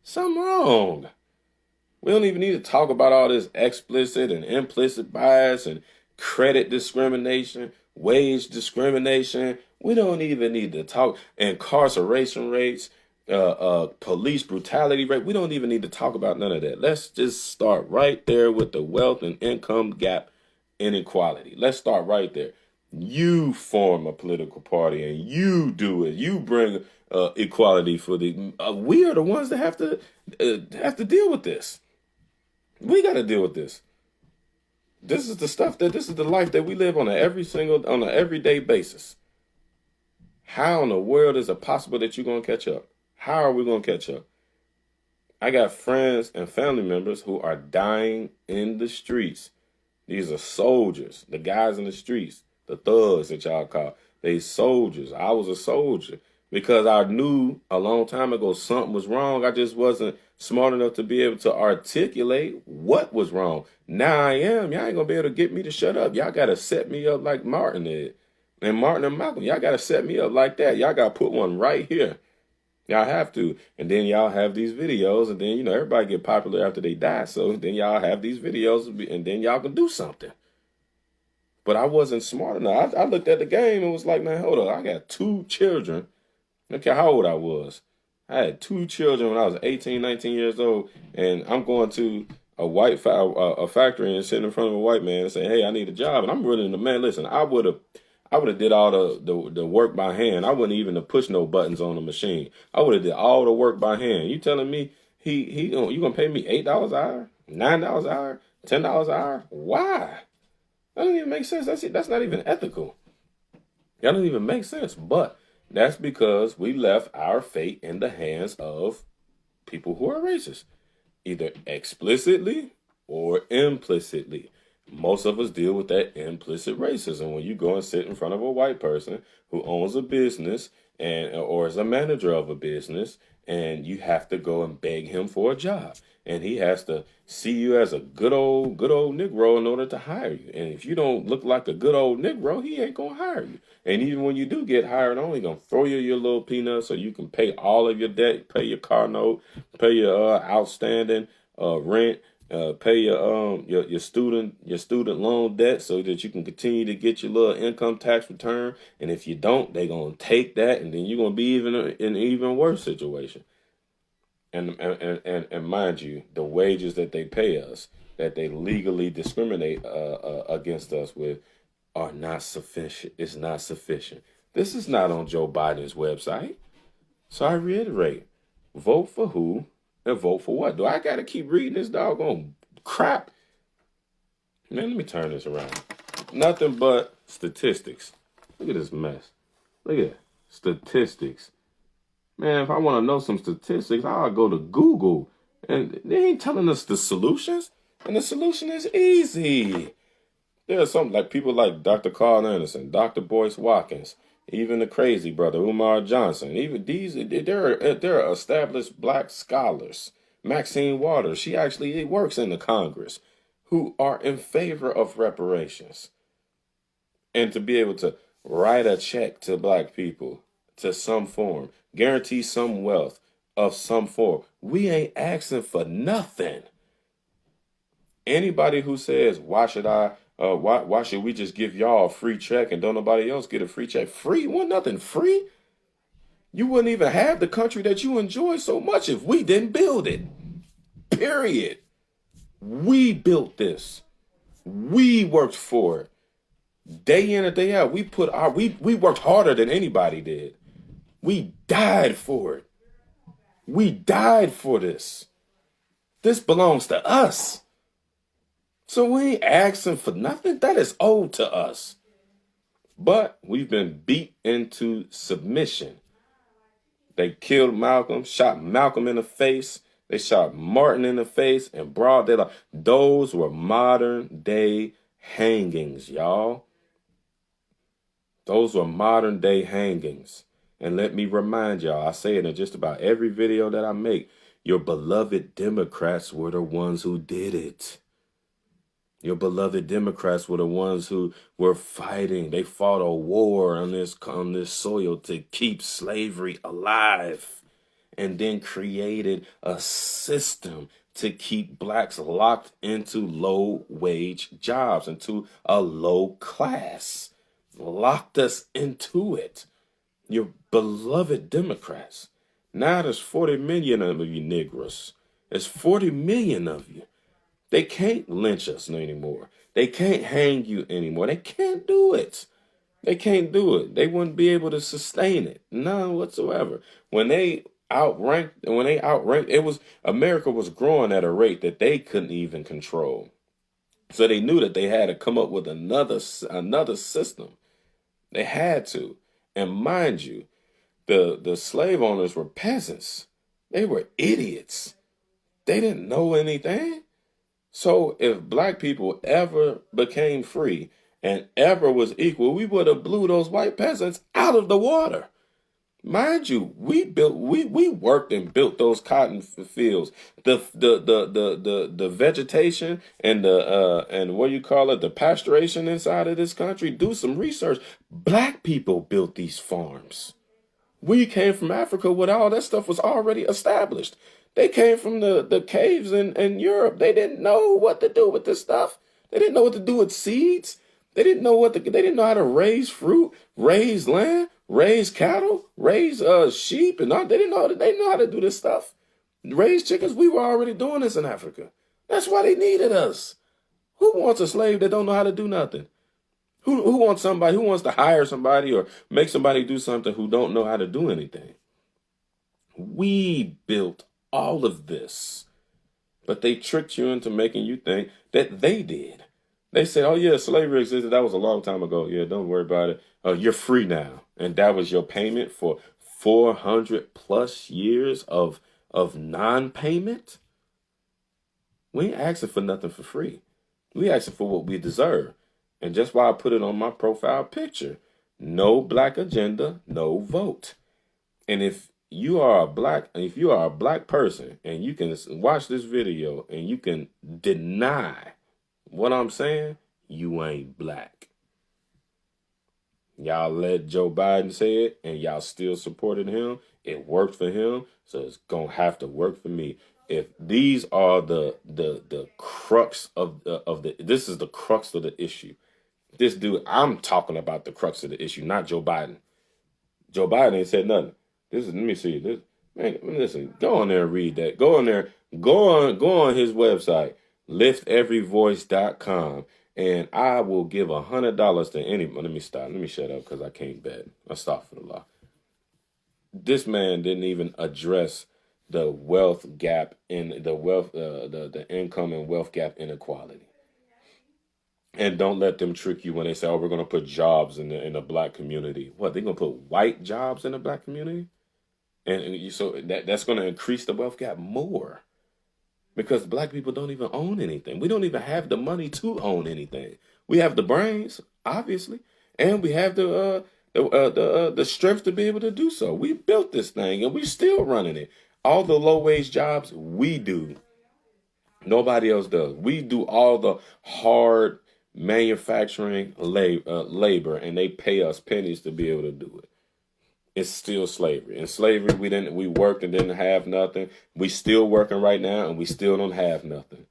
Something wrong. We don't even need to talk about all this explicit and implicit bias and credit discrimination, wage discrimination. We don't even need to talk incarceration rates, police brutality rate. We don't even need to talk about none of that. Let's just start right there with the wealth and income gap inequality. Let's start right there. You form a political party and you do it. You bring equality for the. We are the ones that have to deal with this. We got to deal with this. This is the stuff this is the life that we live on an everyday basis. How in the world is it possible that you're going to catch up? How are we going to catch up? I got friends and family members who are dying in the streets. These are soldiers, the guys in the streets, the thugs that y'all call. They soldiers. I was a soldier because I knew a long time ago something was wrong. I just wasn't smart enough to be able to articulate what was wrong. Now I am. Y'all ain't going to be able to get me to shut up. Y'all got to set me up like Martin did. And Martin and Malcolm, y'all got to set me up like that. Y'all got to put one right here. Y'all have to. And then y'all have these videos. And then, everybody get popular after they die. So then y'all have these videos. And then y'all can do something. But I wasn't smart enough. I looked at the game and was like, man, hold up. I got 2 children. Look at how old I was. I had 2 children when I was 18, 19 years old. And I'm going to a factory and sitting in front of a white man and saying, hey, I need a job. And I'm really the man. Listen, I would have did all the work by hand. I wouldn't even have pushed no buttons on the machine. I would have did all the work by hand. You telling me you gonna pay me $8 an hour, $9 an hour, $10 an hour? Why? That doesn't even make sense. That's not even ethical. That doesn't even make sense. But that's because we left our fate in the hands of people who are racist, either explicitly or implicitly. Most of us deal with that implicit racism when you go and sit in front of a white person who owns a business or is a manager of a business, and you have to go and beg him for a job. And he has to see you as a good old Negro in order to hire you. And if you don't look like a good old Negro, he ain't going to hire you. And even when you do get hired on, he's going to throw you your little peanuts so you can pay all of your debt, pay your car note, pay your outstanding rent, pay your student loan debt so that you can continue to get your little income tax return. And if you don't, they're going to take that, and then you're going to be in an even worse situation. And mind you, the wages that they pay us, that they legally discriminate against us with, are not sufficient. It's not sufficient. This is not on Joe Biden's website. So I reiterate, vote for who and vote for what? Do I got to keep reading this doggone crap? Man, let me turn this around. Nothing but statistics. Look at this mess. Look at it. Statistics. Man, if I want to know some statistics, I'll go to Google. And they ain't telling us the solutions. And the solution is easy. There are some like people like Dr. Carl Anderson, Dr. Boyce Watkins, even the crazy brother Umar Johnson. Even these, there are established black scholars. Maxine Waters, she actually works in the Congress, who are in favor of reparations. And to be able to write a check to black people to some form, guarantee some wealth of some form. We ain't asking for nothing. Anybody who says, why should we just give y'all a free check and don't nobody else get a free check? Free? Want nothing free? You wouldn't even have the country that you enjoy so much if we didn't build it. Period. We built this. We worked for it. Day in and day out, we worked harder than anybody did. We died for it. We died for this. This belongs to us. So we ain't asking for nothing. That is owed to us. But we've been beat into submission. They killed Malcolm, shot Malcolm in the face. They shot Martin in the face and broad daylight. Those were modern day hangings, y'all. Those were modern day hangings. And let me remind y'all, I say it in just about every video that I make, your beloved Democrats were the ones who did it. Your beloved Democrats were the ones who were fighting. They fought a war on this soil to keep slavery alive, and then created a system to keep blacks locked into low-wage jobs, into a low class. Locked us into it. Your beloved Democrats. Now there's 40 million of you Negroes. There's 40 million of you. They can't lynch us anymore. They can't hang you anymore. They can't do it. They can't do it. They wouldn't be able to sustain it. None whatsoever. When they outranked, it was America was growing at a rate that they couldn't even control. So they knew that they had to come up with another system. They had to. And mind you, the slave owners were peasants. They were idiots. They didn't know anything. So if black people ever became free and ever was equal, we would have blew those white peasants out of the water. Mind you, we worked and built those cotton fields. The vegetation and and what you call it, the pasturation inside of this country. Do some research. Black people built these farms. We came from Africa where all that stuff was already established. They came from the caves in Europe. They didn't know what to do with this stuff. They didn't know what to do with seeds. They didn't know they didn't know how to raise fruit, raise land, raise cattle, raise sheep, and all. They didn't know how to do this stuff. Raise chickens. We were already doing this in Africa. That's why they needed us. Who wants a slave that don't know how to do nothing? Who wants somebody who wants to hire somebody or make somebody do something who don't know how to do anything? We built all of this, but they tricked you into making you think that they did. They said, oh yeah, slavery existed. That was a long time ago. Yeah, don't worry about it. You're free now. And that was your payment for 400 plus years of non-payment. We ain't asking for nothing for free. We asking for what we deserve. And just why I put it on my profile picture, no black agenda, no vote. And if you are a black person and you can watch this video and you can deny what I'm saying, you ain't black. Y'all let Joe Biden say it and y'all still supported him. It worked for him, so it's gonna have to work for me. If these are the crux of this is the crux of the issue. This dude, I'm talking about the crux of the issue, not Joe Biden. Joe Biden ain't said nothing. Let me see this. Man, listen, go on there and read that. Go on there, go on his website, lifteveryvoice.com, and I will give $100 to anyone. Let me stop. Let me shut up because I can't bet. I stop for the law. This man didn't even address the wealth gap in the income and wealth gap inequality. And don't let them trick you when they say, oh, we're going to put jobs in the black community. What, they're going to put white jobs in the black community? So that's going to increase the wealth gap more. Because black people don't even own anything. We don't even have the money to own anything. We have the brains, obviously. And we have the strength to be able to do so. We built this thing and we still running it. All the low-wage jobs, we do. Nobody else does. We do all the hard manufacturing labor, and they pay us pennies to be able to do it. It's still slavery. In slavery, we worked and didn't have nothing. We still working right now, and we still don't have nothing.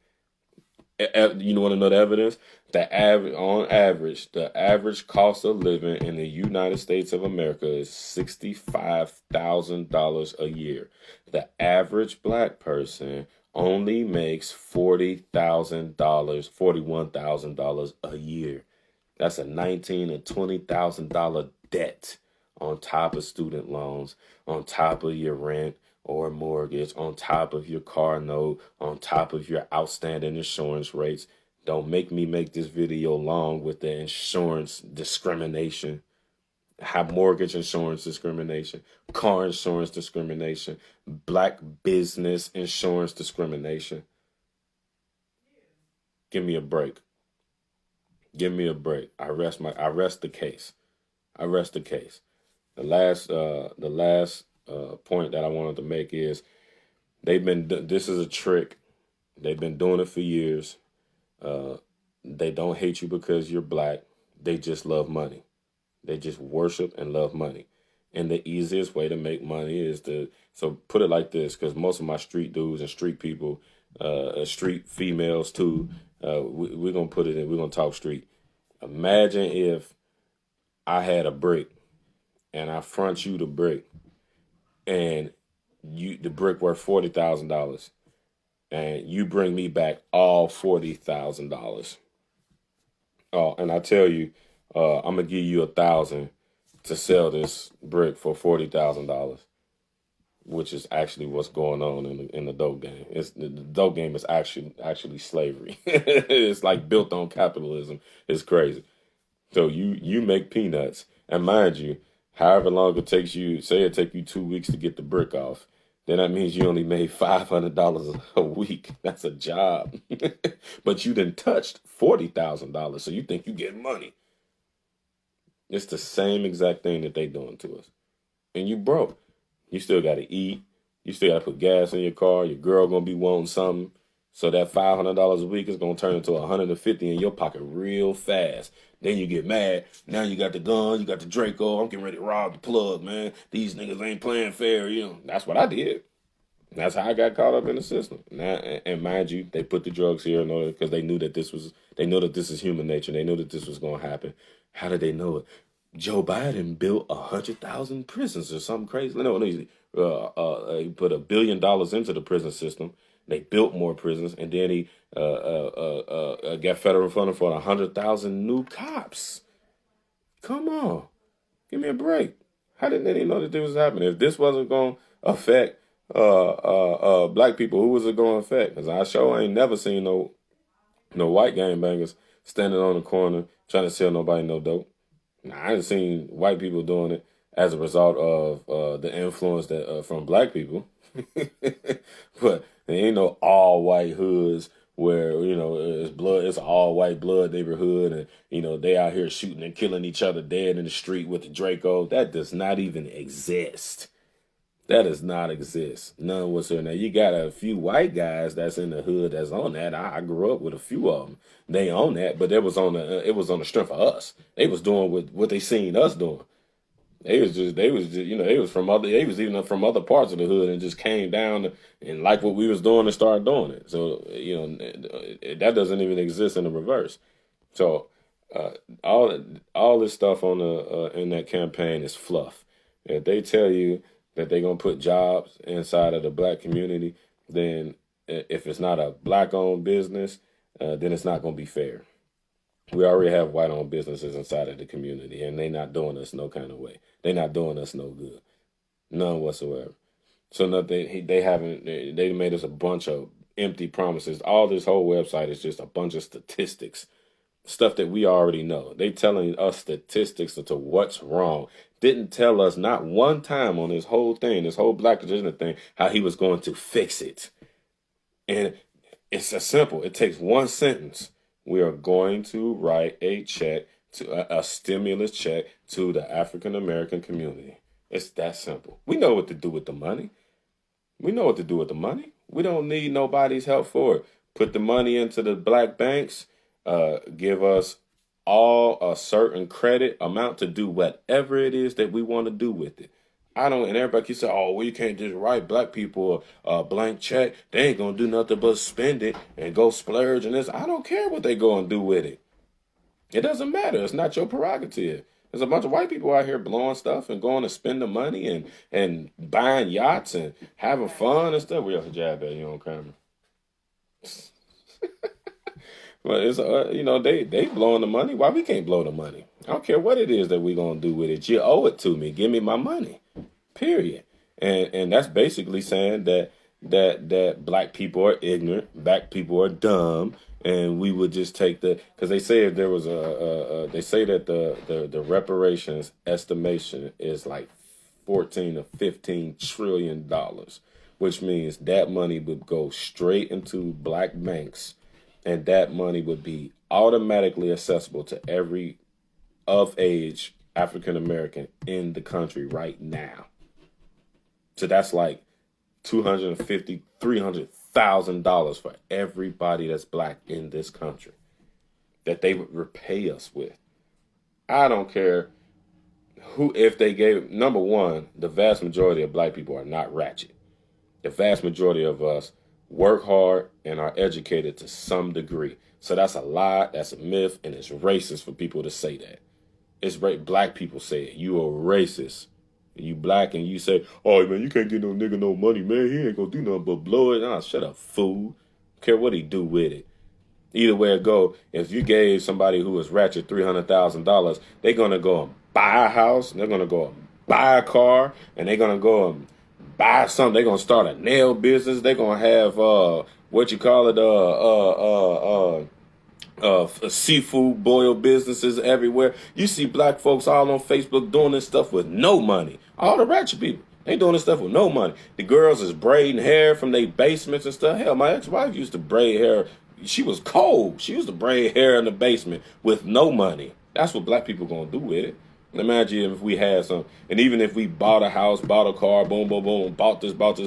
You want to know the evidence? On average, the average cost of living in the United States of America is $65,000 a year. The average black person only makes $40,000, $41,000 a year. That's a $19,000 to $20,000 debt on top of student loans, on top of your rent or mortgage, on top of your car note, on top of your outstanding insurance rates. Don't make me make this video long with the insurance discrimination. Have mortgage insurance discrimination, car insurance discrimination, black business insurance discrimination. Give me a break. Give me a break. I rest the case. The last point that I wanted to make is this is a trick. They've been doing it for years. Uh, they don't hate you because you're black. They just love money. They just worship and love money. And the easiest way to make money is so put it like this, because most of my street dudes and street people, street females too, we're going to put it in, we're going to talk street. Imagine if I had a brick and I front you the brick and the brick worth $40,000 and you bring me back all $40,000. Oh, and I tell you, I'm gonna give you 1,000 to sell this brick for $40,000, which is actually what's going on in the dope game. The dope game is actually slavery. It's like built on capitalism. It's crazy. So you make peanuts, and mind you, however long it takes you, say it take you 2 weeks to get the brick off, then that means you only made $500 a week. That's a job, but you done touched $40,000, so you think you get money. It's the same exact thing that they doing to us, and you broke. You still got to eat. You still got to put gas in your car. Your girl gonna be wanting something. So that $500 a week is gonna turn into $150 in your pocket real fast. Then you get mad. Now you got the gun, you got the Draco. I'm getting ready to rob the plug, man. These niggas ain't playing fair. That's what I did. That's how I got caught up in the system. Now, and mind you, they put the drugs here in order because they knew that they know that this is human nature. They knew that this was gonna happen. How did they know it? Joe Biden built 100,000 prisons or something crazy. No, he put $1 billion into the prison system. They built more prisons, and then he got federal funding for 100,000 new cops. Come on, give me a break. How didn't they know that this was happening? If this wasn't going to affect black people, who was it going to affect? Because I sure ain't never seen no white gangbangers standing on the corner trying to sell nobody no dope. Now, I ain't seen white people doing it as a result of the influence that from black people. But there ain't no all white hoods where it's all white blood neighborhood, and they out here shooting and killing each other dead in the street with the Draco. That does not even exist. That does not exist. None whatsoever. Now you got a few white guys that's in the hood that's on that. I grew up with a few of them. They own that, but it was on the strength of us. They was doing what they seen us doing. They was even from other parts of the hood and just came down and liked what we was doing and started doing it. So that doesn't even exist in the reverse. So all this stuff on in that campaign is fluff. If they tell you that they're gonna put jobs inside of the black community, then if it's not a black-owned business, then it's not gonna be fair. We already have white-owned businesses inside of the community, and they're not doing us no kind of way. They're not doing us no good, none whatsoever. So they made us a bunch of empty promises. All this whole website is just a bunch of statistics, stuff that we already know. They telling us statistics to what's wrong. Didn't tell us not one time on this whole thing, this whole black agenda thing, how he was going to fix it. And it's as simple. It takes one sentence. We are going to write a check to a stimulus check to the African American community. It's that simple. We know what to do with the money. We know what to do with the money. We don't need nobody's help for it. Put the money into the black banks. Give us all a certain credit amount to do whatever it is that we want to do with it. And everybody keeps saying, oh, well, you can't just write black people a blank check. They ain't going to do nothing but spend it and go splurge and this. I don't care what they go and do with it. It doesn't matter. It's not your prerogative. There's a bunch of white people out here blowing stuff and going to spend the money and buying yachts and having fun and stuff. We have to jab at you on camera. But it's they blowing the money. Why we can't blow the money? I don't care what it is that we gonna do with it. You owe it to me. Give me my money. Period. And that's basically saying that black people are ignorant, black people are dumb, and we would just take because they say if there was they say that the reparations estimation is like 14 to 15 trillion dollars, which means that money would go straight into black banks. And that money would be automatically accessible to every of age African American in the country right now. So that's like $250,000, $300,000 for everybody that's black in this country that they would repay us with. I don't care who, if they gave, number one, the vast majority of black people are not ratchet. The vast majority of us work hard and are educated to some degree. So that's a lie, that's a myth, and it's racist for people to say that. It's black people say it. You a racist. You black and you say, oh man, you can't get no nigga no money, man. He ain't gonna do nothing but blow it. Nah, shut up, fool. Care what he do with it. Either way it go, if you gave somebody who was ratchet $300,000, they're gonna go and buy a house, and they're gonna go and buy a car, and they're gonna go and buy something. They're gonna start a nail business. They're gonna have seafood boil businesses everywhere. You see black folks all on Facebook doing this stuff with no money. All the ratchet people, they doing this stuff with no money. The girls is braiding hair from their basements and stuff. Hell, my ex-wife used to braid hair. She was cold. She used to braid hair in the basement with no money. That's what black people gonna do with it. Imagine if we had some, and even if we bought a house, bought a car, boom, boom, boom, bought this, bought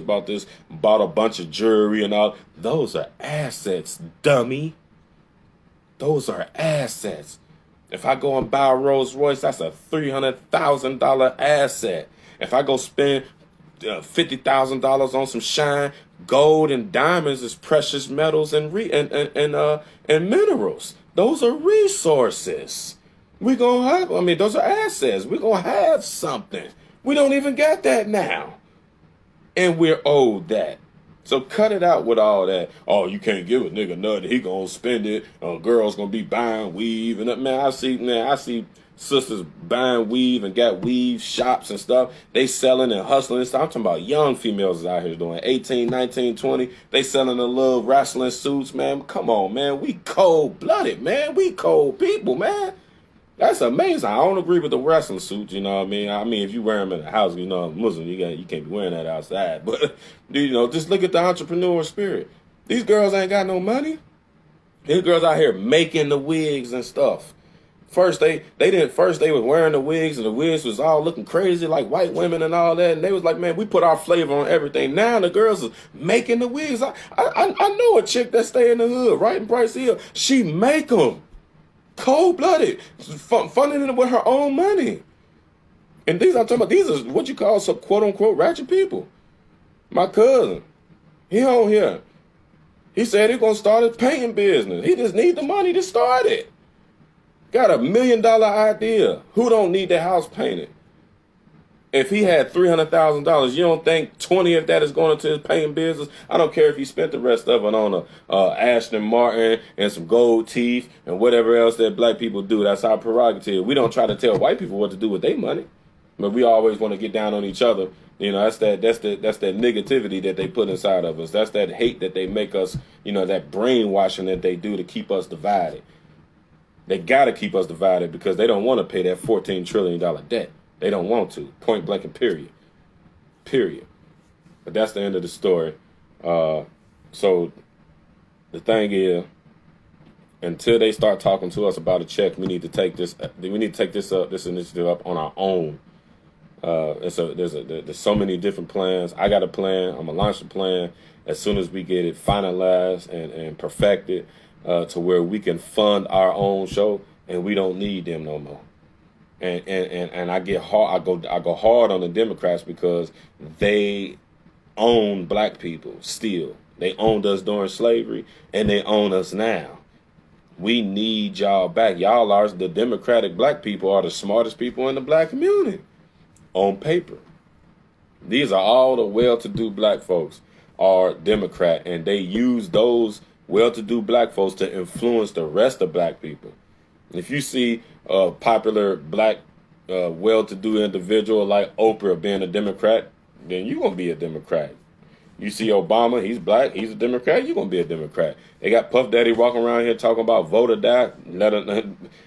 a bunch of jewelry and all. Those are assets, dummy. Those are assets. If I go and buy a Rolls Royce, that's a $300,000 asset. If I go spend $50,000 on some shine, gold and diamonds is precious metals and minerals. Those are resources. Those are assets. We're gonna have something. We don't even got that now, and we're owed that. So cut it out with all that. Oh, you can't give a nigga nothing. He gonna spend it. Girls gonna be buying weave and I see sisters buying weave and got weave shops and stuff. They selling and hustling and stuff. I'm talking about young females out here doing 18, 19, 20. They selling the little wrestling suits, man. Come on, man. We cold-blooded, man. We cold people, man. That's amazing. I don't agree with the wrestling suits, you know what I mean? I mean, if you wear them in the house, you know, I'm Muslim, you can't be wearing that outside. But, you know, just look at the entrepreneur spirit. These girls ain't got no money. These girls out here making the wigs and stuff. First they was wearing the wigs, and the wigs was all looking crazy like white women and all that. And they was like, man, we put our flavor on everything. Now the girls are making the wigs. I know a chick that stay in the hood, right in Bryce Hill. She make them. Cold-blooded, funding it with her own money. And these I'm talking about, these are what you call some quote-unquote ratchet people. My cousin, he on here. He said he's going to start a painting business. He just need the money to start it. Got $1 million idea. Who don't need their house painted? If he had $300,000, you don't think 20 of that is going into his painting business? I don't care if he spent the rest of it on a Aston Martin and some gold teeth and whatever else that black people do. That's our prerogative. We don't try to tell white people what to do with their money, but we always want to get down on each other. You know, that's that negativity that they put inside of us. That's that hate that they make us, you know, that brainwashing that they do to keep us divided. They got to keep us divided because they don't want to pay that $14 trillion debt. They don't want to. Point blank and period. Period. But that's the end of the story. So the thing is, until they start talking to us about a check, we need to take this. This initiative up on our own. And so there's so many different plans. I got a plan. I'm gonna launch the plan as soon as we get it finalized and perfected to where we can fund our own show, and we don't need them no more. And I get hard. I go hard on the Democrats because they own black people still. They owned us during slavery, and they own us now. We need y'all back. Y'all are the Democratic black people are the smartest people in the black community on paper. These are all the well-to-do black folks are Democrat, and they use those well-to-do black folks to influence the rest of black people. If you see a popular black well-to-do individual like Oprah being a Democrat, then you're going to be a Democrat. You see Obama, he's black, he's a Democrat, you're going to be a Democrat. They got Puff Daddy walking around here talking about vote or die.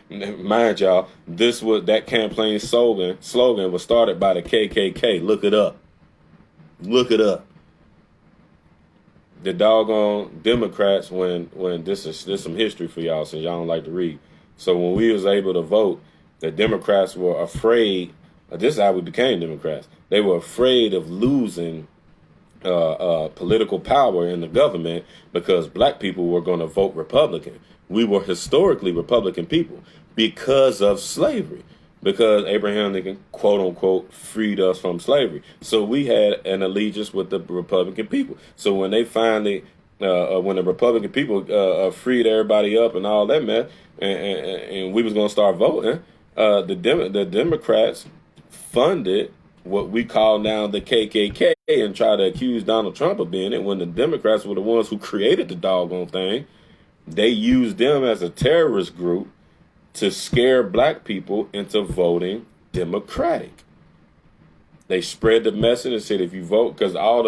Mind y'all, that campaign slogan was started by the KKK. Look it up. Look it up. The doggone Democrats, when this is some history for y'all since y'all don't like to read. So when we was able to vote The Democrats were afraid. This is how we became Democrats. They were afraid of losing political power in the government because black people were going to vote Republican. We were historically Republican people because of slavery, because Abraham Lincoln, quote unquote, freed us from slavery. So we had an allegiance with the Republican people. So when they finally, when the Republican people freed everybody up and all that mess, and we was going to start voting, the Democrats funded what we call now the KKK and try to accuse Donald Trump of being it, when the Democrats were the ones who created the doggone thing. They used them as a terrorist group to scare black people into voting Democratic. They spread the message and said, if you vote, because all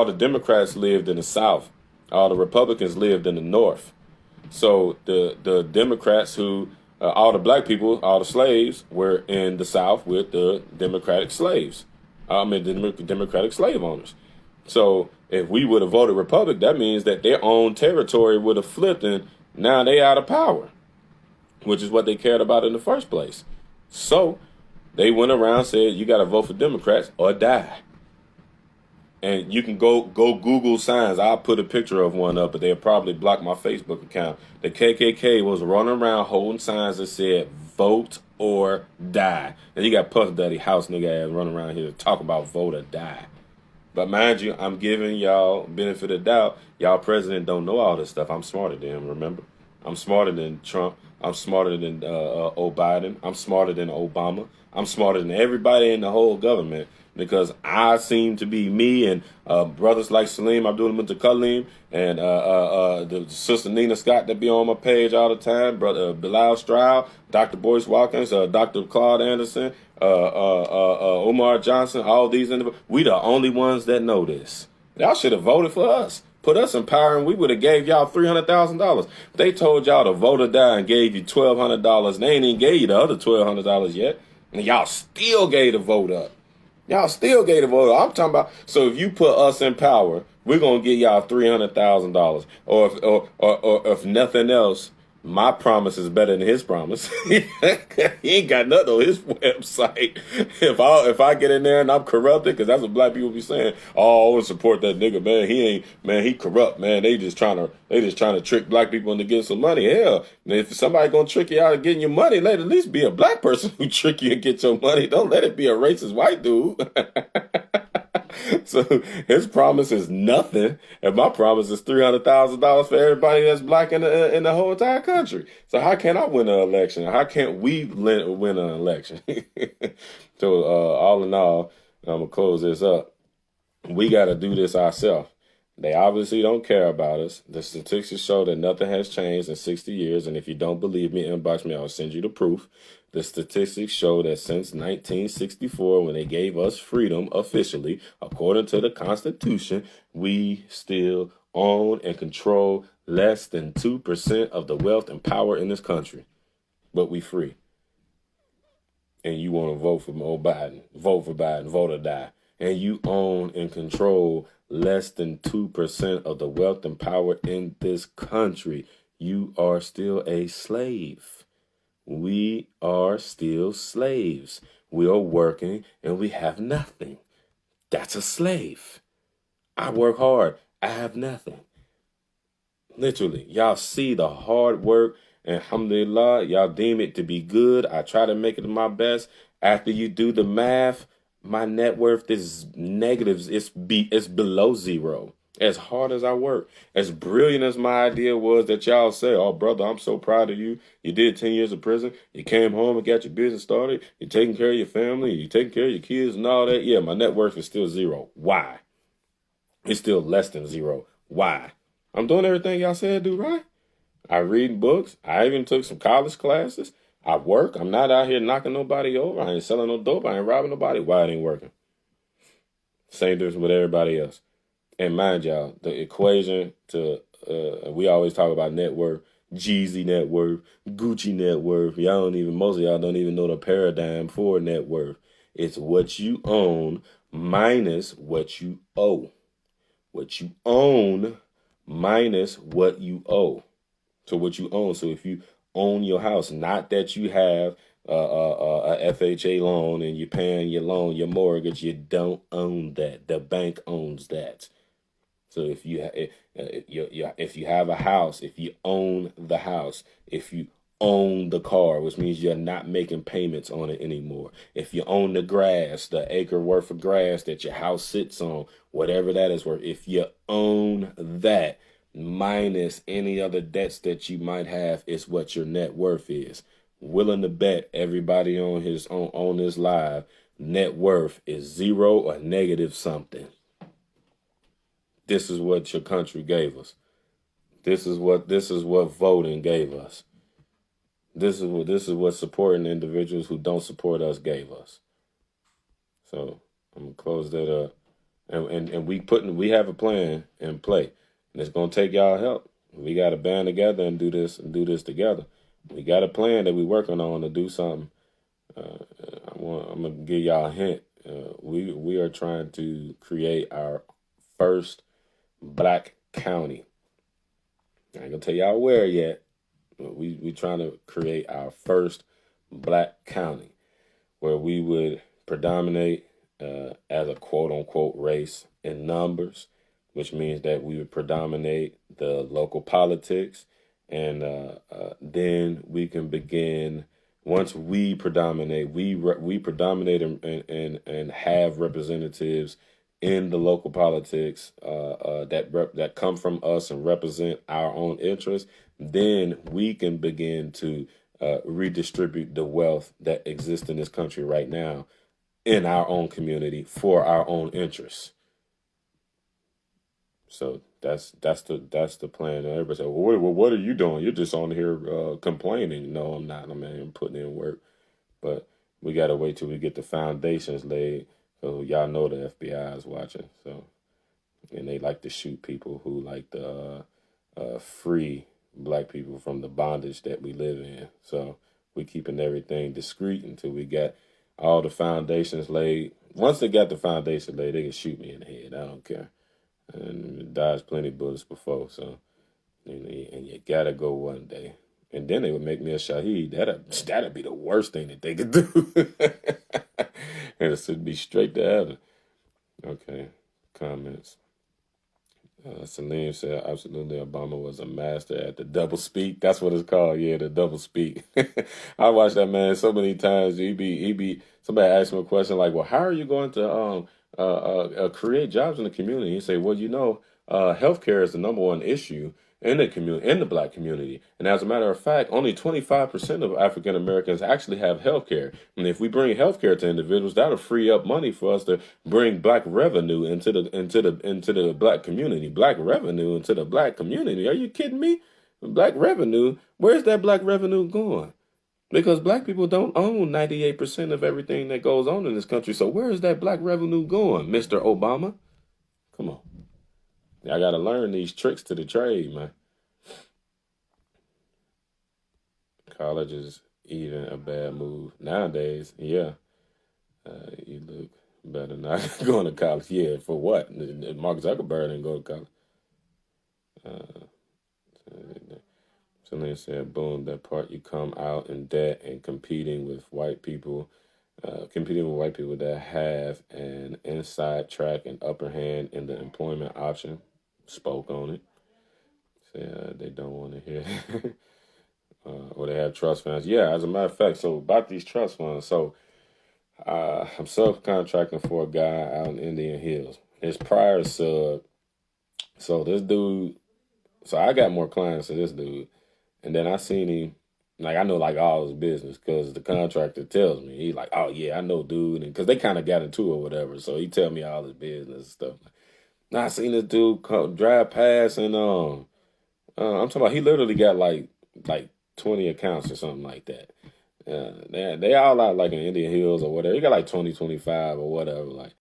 the Democrats lived in the South, all the Republicans lived in the North. So the Democrats who all the black people, all the slaves were in the South with the Democratic slaves. The Democratic slave owners. So if we would have voted Republic, that means that their own territory would have flipped and now they out of power, which is what they cared about in the first place. So they went around and said, you got to vote for Democrats or die. And you can go Google signs. I'll put a picture of one up, but they'll probably block my Facebook account. The KKK was running around holding signs that said, vote or die. And you got Puff Daddy House nigga ass running around here to talk about vote or die. But mind you, I'm giving y'all benefit of doubt. Y'all president don't know all this stuff. I'm smarter than him, remember? I'm smarter than Trump. I'm smarter than Biden. I'm smarter than Obama. I'm smarter than everybody in the whole government, because I seem to be me and brothers like Salim Abdul Mutakalim and the sister Nina Scott that be on my page all the time, brother Bilal Stroud, Dr. Boyce Watkins, Dr. Claude Anderson, Omar Johnson, all these individuals. We the only ones that know this. Y'all should have voted for us. Put us in power and we would have gave y'all $300,000. They told y'all to vote or die and gave you $1,200. And they ain't even gave you the other $1,200 yet. And y'all still gave the vote up. Y'all still gave the vote up. I'm talking about, so if you put us in power, we're going to give y'all $300,000. Or if nothing else, my promise is better than his promise. He ain't got nothing on his website. If I get in there and I'm corrupted, because that's what black people be saying. Oh, I want to support that nigga, man. He corrupt, man. They just trying to trick black people into getting some money. Hell, if somebody gonna trick you out of getting your money, let it at least be a black person who trick you and get your money. Don't let it be a racist white dude. So his promise is nothing, and my promise is $300,000 for everybody that's black in the whole entire country. So how can I win an election? How can't we win an election? So all in all, I'm gonna close this up. We got to do this ourselves. They obviously don't care about us. The statistics show that nothing has changed in 60 years. And if you don't believe me, inbox me. I'll send you the proof. The statistics show that since 1964, when they gave us freedom officially, according to the Constitution, we still own and control less than 2% of the wealth and power in this country. But we free. And you want to vote for Biden. Vote for Biden. Vote or die. And you own and control less than 2% of the wealth and power in this country. You are still a slave. We are still slaves. We are working and we have nothing. That's a slave. I work hard. I have nothing. Literally, y'all see the hard work, and alhamdulillah, y'all deem it to be good. I try to make it my best. After you do the math, my net worth is negative. It's below zero. As hard as I work, as brilliant as my idea was that y'all say, oh, brother, I'm so proud of you. You did 10 years of prison. You came home and got your business started. You're taking care of your family. You're taking care of your kids and all that. Yeah, my net worth is still zero. Why? It's still less than zero. Why? I'm doing everything y'all said do, right? I read books. I even took some college classes. I work. I'm not out here knocking nobody over. I ain't selling no dope. I ain't robbing nobody. Why it ain't working? Same difference with everybody else. And mind y'all, the equation to, we always talk about net worth, Jeezy net worth, Gucci net worth. Most of y'all don't even know the paradigm for net worth. It's what you own minus what you owe. What you own minus what you owe. So what you own. So if you own your house, not that you have a FHA loan and you're paying your loan, your mortgage, you don't own that. The bank owns that. So if if you have a house, if you own the house, if you own the car, which means you're not making payments on it anymore. If you own the grass, the acre worth of grass that your house sits on, whatever that is worth, if you own that, minus any other debts that you might have, is what your net worth is. Willing to bet everybody on this live, net worth is zero or negative something. This is what your country gave us. This is what voting gave us. This is what supporting individuals who don't support us gave us. So I'm gonna close that up. And we have a plan in play. And it's gonna take y'all help. We gotta band together and do this together. We got a plan that we're working on to do something. I'm gonna give y'all a hint. We are trying to create our first Black county. I ain't gonna tell y'all where yet, but we trying to create our first Black county where we would predominate as a quote unquote race in numbers, which means that we would predominate the local politics, and then we can begin. Once we predominate, we predominate and have representatives in the local politics that come from us and represent our own interests. Then we can begin to redistribute the wealth that exists in this country right now in our own community for our own interests. So that's the plan. Everybody say, well, what are you doing? You're just on here complaining. No, I'm not. I'm putting in work. But we got to wait till we get the foundations laid. So y'all know the FBI is watching. So, and they like to shoot people who like to free Black people from the bondage that we live in. So we keeping everything discreet until we got all the foundations laid. Once they got the foundation laid, they can shoot me in the head. I don't care. And dodged plenty bullets before. So, and you gotta go one day. And then they would make me a Shaheed. That'd be the worst thing that they could do. And it should be straight to heaven. Okay, comments. Salim said, absolutely, Obama was a master at the double speak. That's what it's called. Yeah, the double speak. I watched that man so many times. Somebody asked him a question like, well, how are you going to create jobs in the community? He say, well, healthcare is the number one issue in the community, in the Black community. And as a matter of fact, only 25% of African Americans actually have health care. And if we bring health care to individuals, that'll free up money for us to bring Black revenue into the Black community. Black revenue into the Black community. Are you kidding me? Black revenue? Where's that Black revenue going? Because Black people don't own 98% of everything that goes on in this country. So where is that Black revenue going, Mr. Obama? Come on. I got to learn these tricks to the trade, man. College is even a bad move. Nowadays, yeah. You look better not going to college. Yeah, for what? Mark Zuckerberg didn't go to college. Celine said, boom, that part you come out in debt and competing with white people that have an inside track and upper hand in the employment option. Spoke on it. Say they don't want to hear. Or they have trust funds. Yeah, as a matter of fact, so about these trust funds. So I'm subcontracting for a guy out in Indian Hills. His prior sub. So this dude, so I got more clients than this dude. And then I seen him, like I know like all his business because the contractor tells me. He's like, oh yeah, I know dude. And because they kind of got into it or whatever. So he tell me all his business and stuff. Now I seen this dude drive past and I'm talking about he literally got like 20 accounts or something like that. They all out like in Indian Hills or whatever. He got like 20, 25 or whatever. Like,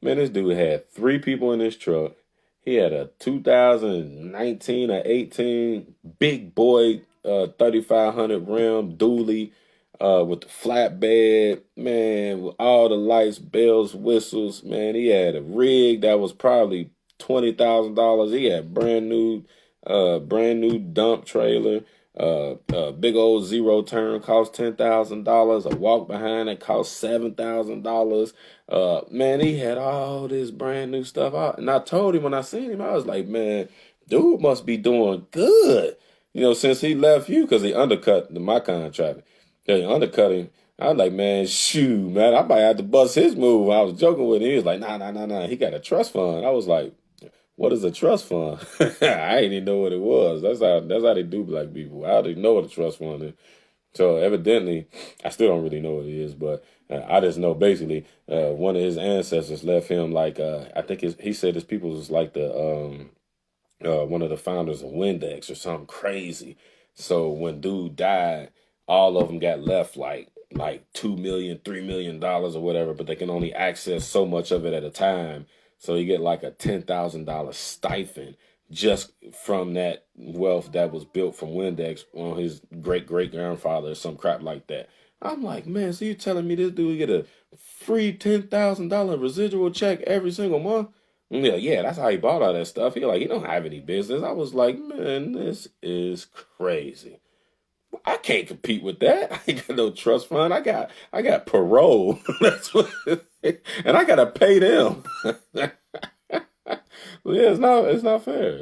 man, this dude had 3 people in his truck. He had a 2019 or 18 big boy 3500 rim dually with the flatbed, man, with all the lights, bells, whistles. Man, he had a rig that was probably $20,000. He had brand new dump trailer. Big old zero turn cost $10,000. A walk behind it cost $7,000. Man, he had all this brand new stuff out, and I told him when I seen him, I was like, man, dude must be doing good. Since he left you, because he undercut my contract. Yeah, he undercut him. I was like, man, shoot, man, I might have to bust his move. I was joking with him. He was like, nah, nah, nah, nah. He got a trust fund. I was like, what is a trust fund? I didn't even know what it was. That's how they do black people. I didn't know what a trust fund is. So evidently, I still don't really know what it is, but I just know basically one of his ancestors left him like I think he said his people was like the one of the founders of Windex or something crazy. So when dude died, all of them got left like $2 million, $3 million or whatever, but they can only access so much of it at a time. So you get like a $10,000 stipend just from that wealth that was built from Windex on his great great grandfather or some crap like that. I'm like, man, so you telling me this dude get a free $10,000 residual check every single month? Yeah, yeah, that's how he bought all that stuff. He don't have any business. I was like, man, this is crazy. I can't compete with that. I ain't got no trust fund. I got parole. That's what, and I gotta pay them. Well, yeah, it's not fair.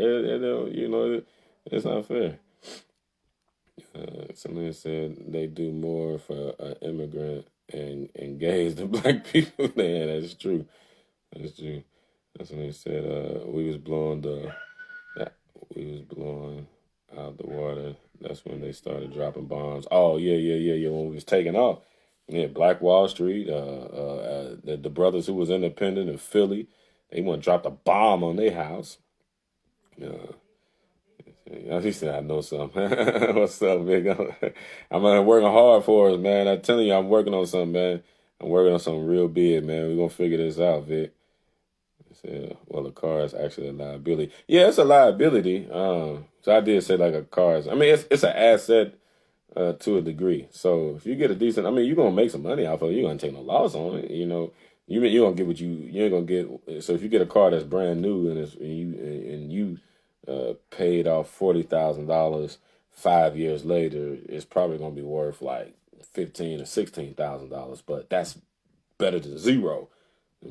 It's not fair. Somebody said they do more for an immigrant and gays than black people. Yeah, that's true. That's true. That's when they said that we was blowing out the water. That's when they started dropping bombs. Oh yeah, yeah, yeah, yeah. When we was taking off, yeah, Black Wall Street. The brothers who was independent in Philly, they want to drop the bomb on their house. Uh, he said, I know something. What's up, big? I'm working hard for us, man. I'm telling you, I'm working on something, man. I'm working on something real big, man. We're gonna figure this out, Vic. Said, well, a car is actually a liability. Yeah, it's a liability. So I did say like a car is. I mean, it's an asset to a degree. So if you get a decent, I mean, you're gonna make some money off of it. You're gonna take no loss on it. You're gonna get what you ain't gonna get. So if you get a car that's brand new and you paid off $40,000 5 years later, it's probably gonna be worth like $15,000 or $16,000. But that's better than zero.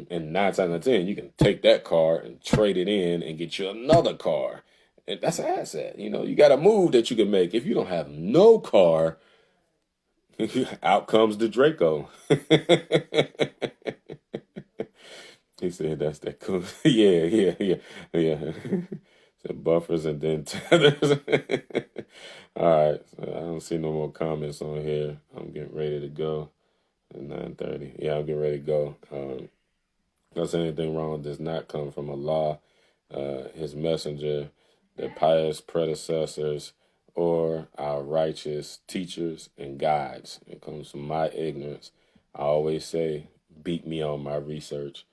And 9 times out of 10, you can take that car and trade it in and get you another car. And that's an asset. You got a move that you can make. If you don't have no car, out comes the Draco. He said that's that cool. Yeah, yeah, yeah, yeah. So buffers and then tethers. All right. So I don't see no more comments on here. I'm getting ready to go at 9:30. Yeah, I'm getting ready to go. Does anything wrong does not come from Allah, his messenger, the pious predecessors, or our righteous teachers and guides. It comes from my ignorance. I always say, beat me on my research.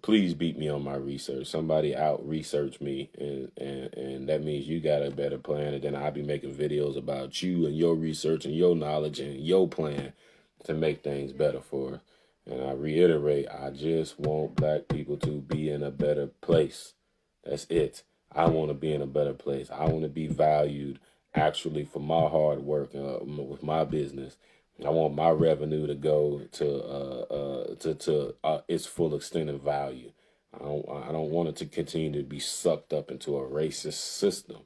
Please beat me on my research. Somebody out research me, and that means you got a better plan, and then I'll be making videos about you and your research and your knowledge and your plan to make things better for us. And I reiterate, I just want black people to be in a better place. That's it. I want to be in a better place. I want to be valued actually for my hard work with my business. I want my revenue to go to its full extent of value. I don't want it to continue to be sucked up into a racist system.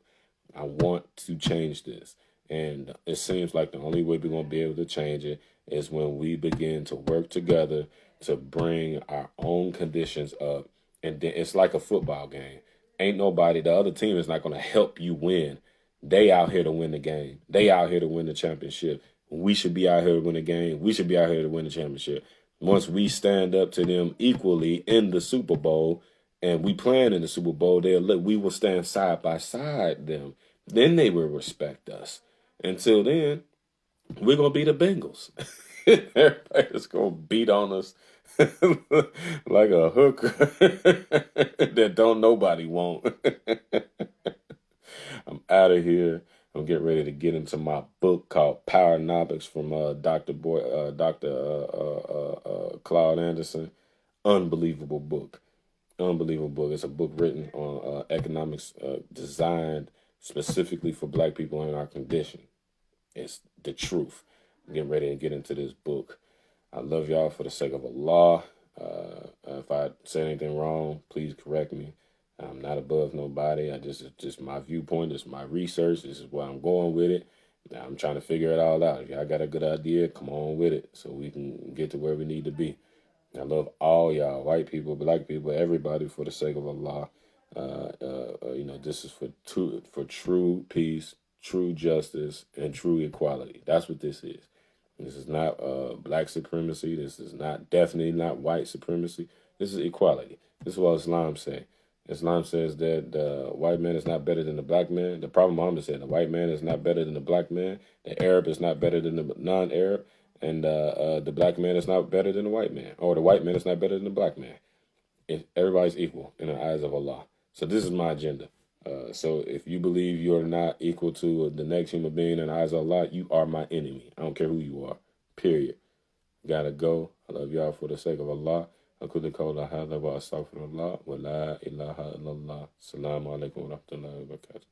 I want to change this. And it seems like the only way we're going to be able to change it is when we begin to work together to bring our own conditions up. And then it's like a football game. Ain't nobody, the other team is not going to help you win. They out here to win the game. They out here to win the championship. We should be out here to win the game. We should be out here to win the championship. Once we stand up to them equally in the Super Bowl and we playing in the Super Bowl, we will stand side by side them. Then they will respect us. Until then, we're going to be the Bengals. Everybody's going to beat on us like a hooker that don't nobody want. I'm out of here. I'm getting ready to get into my book called Powernomics from Dr. Claude Anderson. Unbelievable book. Unbelievable book. It's a book written on economics designed specifically for black people in our condition. It's the truth. I'm getting ready to get into this book. I love y'all for the sake of Allah. If I said anything wrong, please correct me. I'm not above nobody. It's just my viewpoint. It's my research. This is where I'm going with it. Now I'm trying to figure it all out. If y'all got a good idea, come on with it so we can get to where we need to be. I love all y'all, white people, black people, everybody, for the sake of Allah. This is for true peace, true justice, and true equality. That's what this is. This is not black supremacy. This is definitely not white supremacy. This is equality. This is what Islam says. Islam says that the white man is not better than the black man. The Prophet Muhammad said the white man is not better than the black man. The Arab is not better than the non-Arab. And the black man is not better than the white man. Or the white man is not better than the black man. Everybody's equal in the eyes of Allah. So this is my agenda. So if you believe you're not equal to the next human being in the eyes of Allah, you are my enemy. I don't care who you are. Period. Gotta go. I love y'all for the sake of Allah. أقول قولي هذا وأستغفر الله ولا إله إلا الله. السلام عليكم ورحمة الله وبركاته.